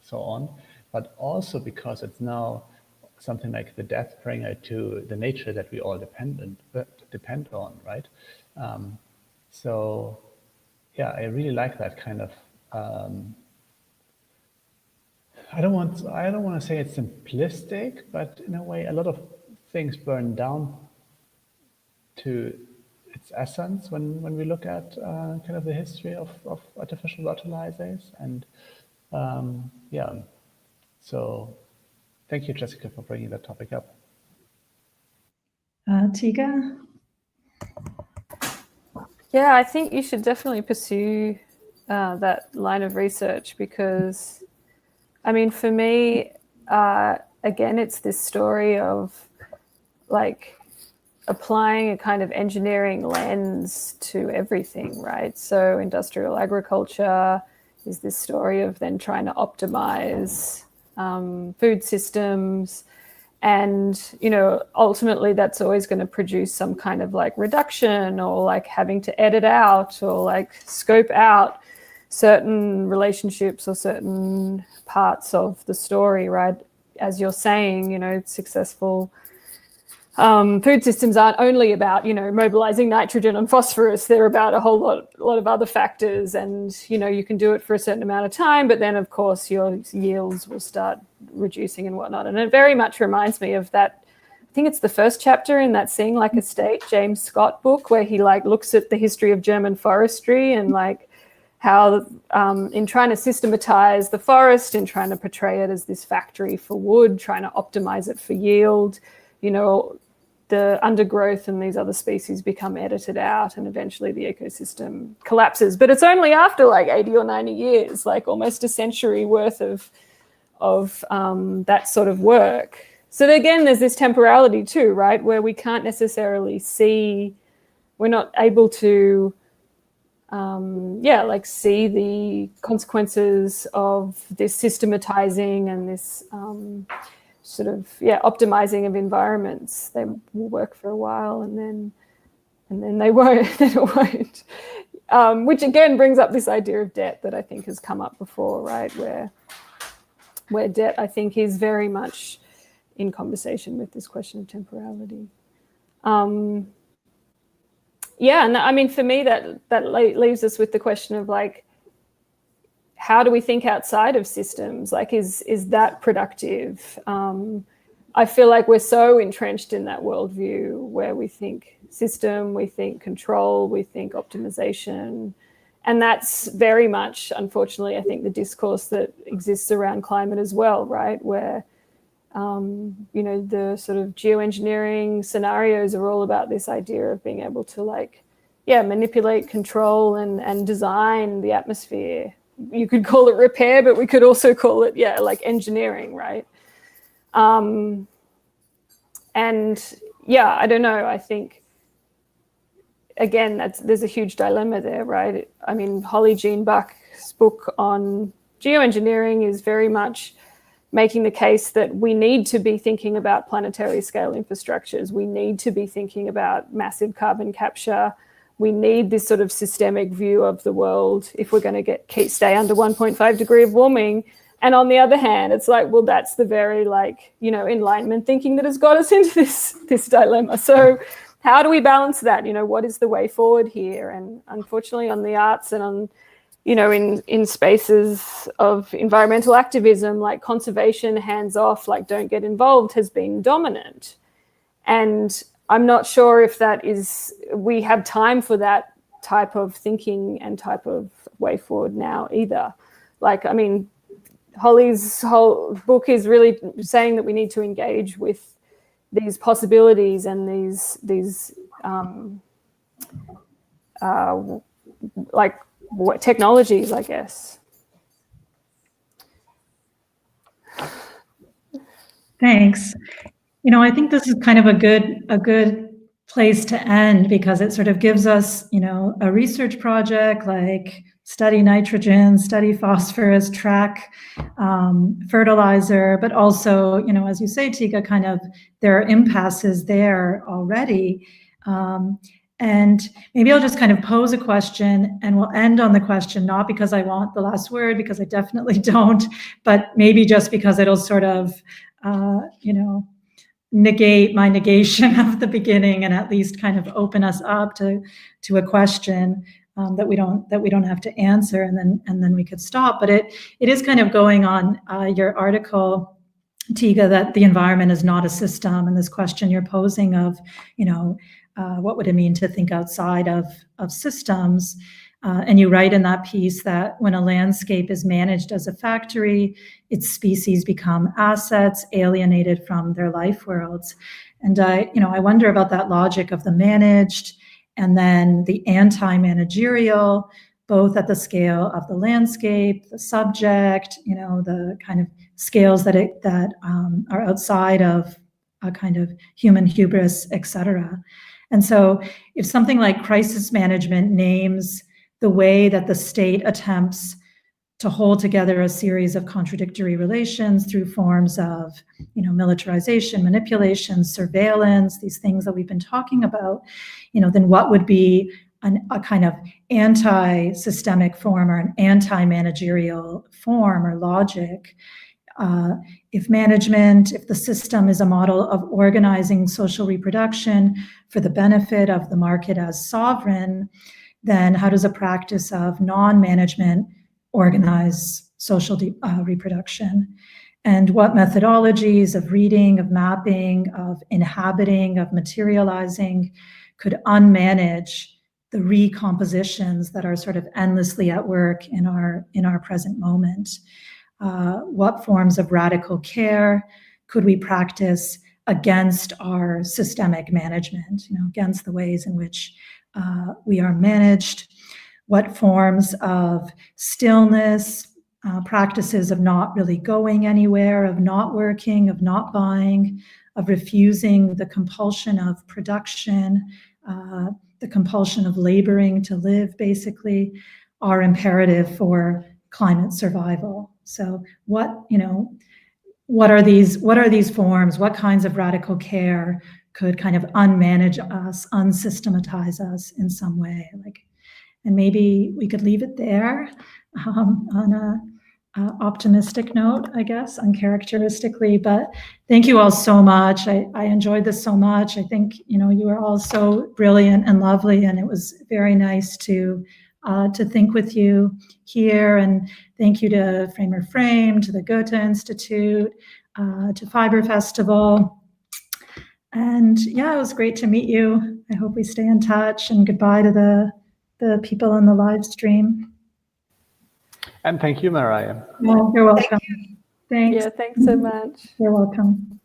so on, but also because it's now something like the death bringer to the nature that we all depend on, right? So yeah, I really like that kind of. I don't want to say it's simplistic, but in a way, a lot of things burn down to its essence when we look at kind of the history of artificial fertilizers. And yeah, so thank you, Jessika, for bringing that topic up. Tega? Yeah, I think you should definitely pursue that line of research because, I mean, for me, again, it's this story of like applying a kind of engineering lens to everything, right? So industrial agriculture is this story of then trying to optimize food systems. And, ultimately that's always going to produce some kind of like reduction or like having to edit out or like scope out certain relationships or certain parts of the story, right? As you're saying, successful food systems aren't only about, mobilizing nitrogen and phosphorus. They're about a whole lot of other factors. And, you can do it for a certain amount of time, but then, of course, your yields will start reducing and whatnot. And it very much reminds me of that. I think it's the first chapter in that Seeing Like a State, James Scott book, where he like looks at the history of German forestry and like how in trying to systematize the forest, in trying to portray it as this factory for wood, trying to optimize it for yield, the undergrowth and these other species become edited out and eventually the ecosystem collapses. But it's only after like 80 or 90 years, like almost a century worth of that sort of work. So again, there's this temporality too, right? Where we can't necessarily see, we're not able to, see the consequences of this systematizing and this optimizing of environments. They will work for a while and then they won't. Then it won't. Which again brings up this idea of debt that I think has come up before, right? Where where debt, I think, is very much in conversation with this question of temporality. Yeah, and I mean, for me, that leaves us with the question of like, how do we think outside of systems? Like, is that productive? I feel like we're so entrenched in that worldview where we think system, we think control, we think optimization. And that's very much, unfortunately, I think the discourse that exists around climate as well, right? Where, you know, the sort of geoengineering scenarios are all about this idea of being able to like, yeah, manipulate, control and design the atmosphere. You could call it repair, but we could also call it, yeah, like engineering, right? And yeah, I don't know, I think, again, there's a huge dilemma there, right? I mean, Holly Jean Buck's book on geoengineering is very much making the case that we need to be thinking about planetary scale infrastructures. We need to be thinking about massive carbon capture. We need this sort of systemic view of the world if we're going to stay under 1.5 degree of warming. And on the other hand, it's like, well, that's the very like, you know, Enlightenment thinking that has got us into this dilemma. So how do we balance that? You know, what is the way forward here? And unfortunately on the arts and on, you know, in spaces of environmental activism, like conservation, hands off, like don't get involved has been dominant. And I'm not sure if we have time for that type of thinking and type of way forward now either. Like, I mean, Holly's whole book is really saying that we need to engage with these possibilities and these like what technologies, I guess. Thanks. You know, I think this is kind of a good place to end because it sort of gives us, you know, a research project like study nitrogen, study phosphorus, track fertilizer, but also, you know, as you say, Tega, kind of there are impasses there already. And maybe I'll just kind of pose a question and we'll end on the question, not because I want the last word, because I definitely don't, but maybe just because it'll sort of, you know, negate my negation of the beginning and at least kind of open us up to a question that we don't have to answer, and then we could stop. But it is kind of going on your article, Tega, that the environment is not a system, and this question you're posing of, you know, what would it mean to think outside of systems? And you write in that piece that when a landscape is managed as a factory, its species become assets alienated from their life worlds. And I wonder about that logic of the managed and then the anti-managerial, both at the scale of the landscape, the subject, you know, the kind of scales that are outside of a kind of human hubris, etc. And so if something like crisis management names the way that the state attempts to hold together a series of contradictory relations through forms of, you know, militarization, manipulation, surveillance, these things that we've been talking about, you know, then what would be a kind of anti-systemic form or an anti-managerial form or logic? If the system is a model of organizing social reproduction for the benefit of the market as sovereign, then how does a practice of non-management organize social reproduction? And what methodologies of reading, of mapping, of inhabiting, of materializing could unmanage the recompositions that are sort of endlessly at work in our present moment? What forms of radical care could we practice against our systemic management, you know, against the ways in which we are managed? What forms of stillness, practices of not really going anywhere, of not working, of not buying, of refusing the compulsion of production, the compulsion of laboring to live, basically, are imperative for climate survival. So what are these forms? What kinds of radical care could kind of unmanage us, unsystematize us in some way? And maybe we could leave it there on optimistic note, I guess, uncharacteristically. But thank you all so much. I enjoyed this so much. I think, you know, you were all so brilliant and lovely, and it was very nice to think with you here. And thank you to Framer Frame, to the Goethe-Institut, to Fiber Festival. And yeah, it was great to meet you. I hope we stay in touch, and goodbye to the people on the live stream. And thank you, Marija. Well, you're welcome. Thanks. Yeah, thanks so much. You're welcome.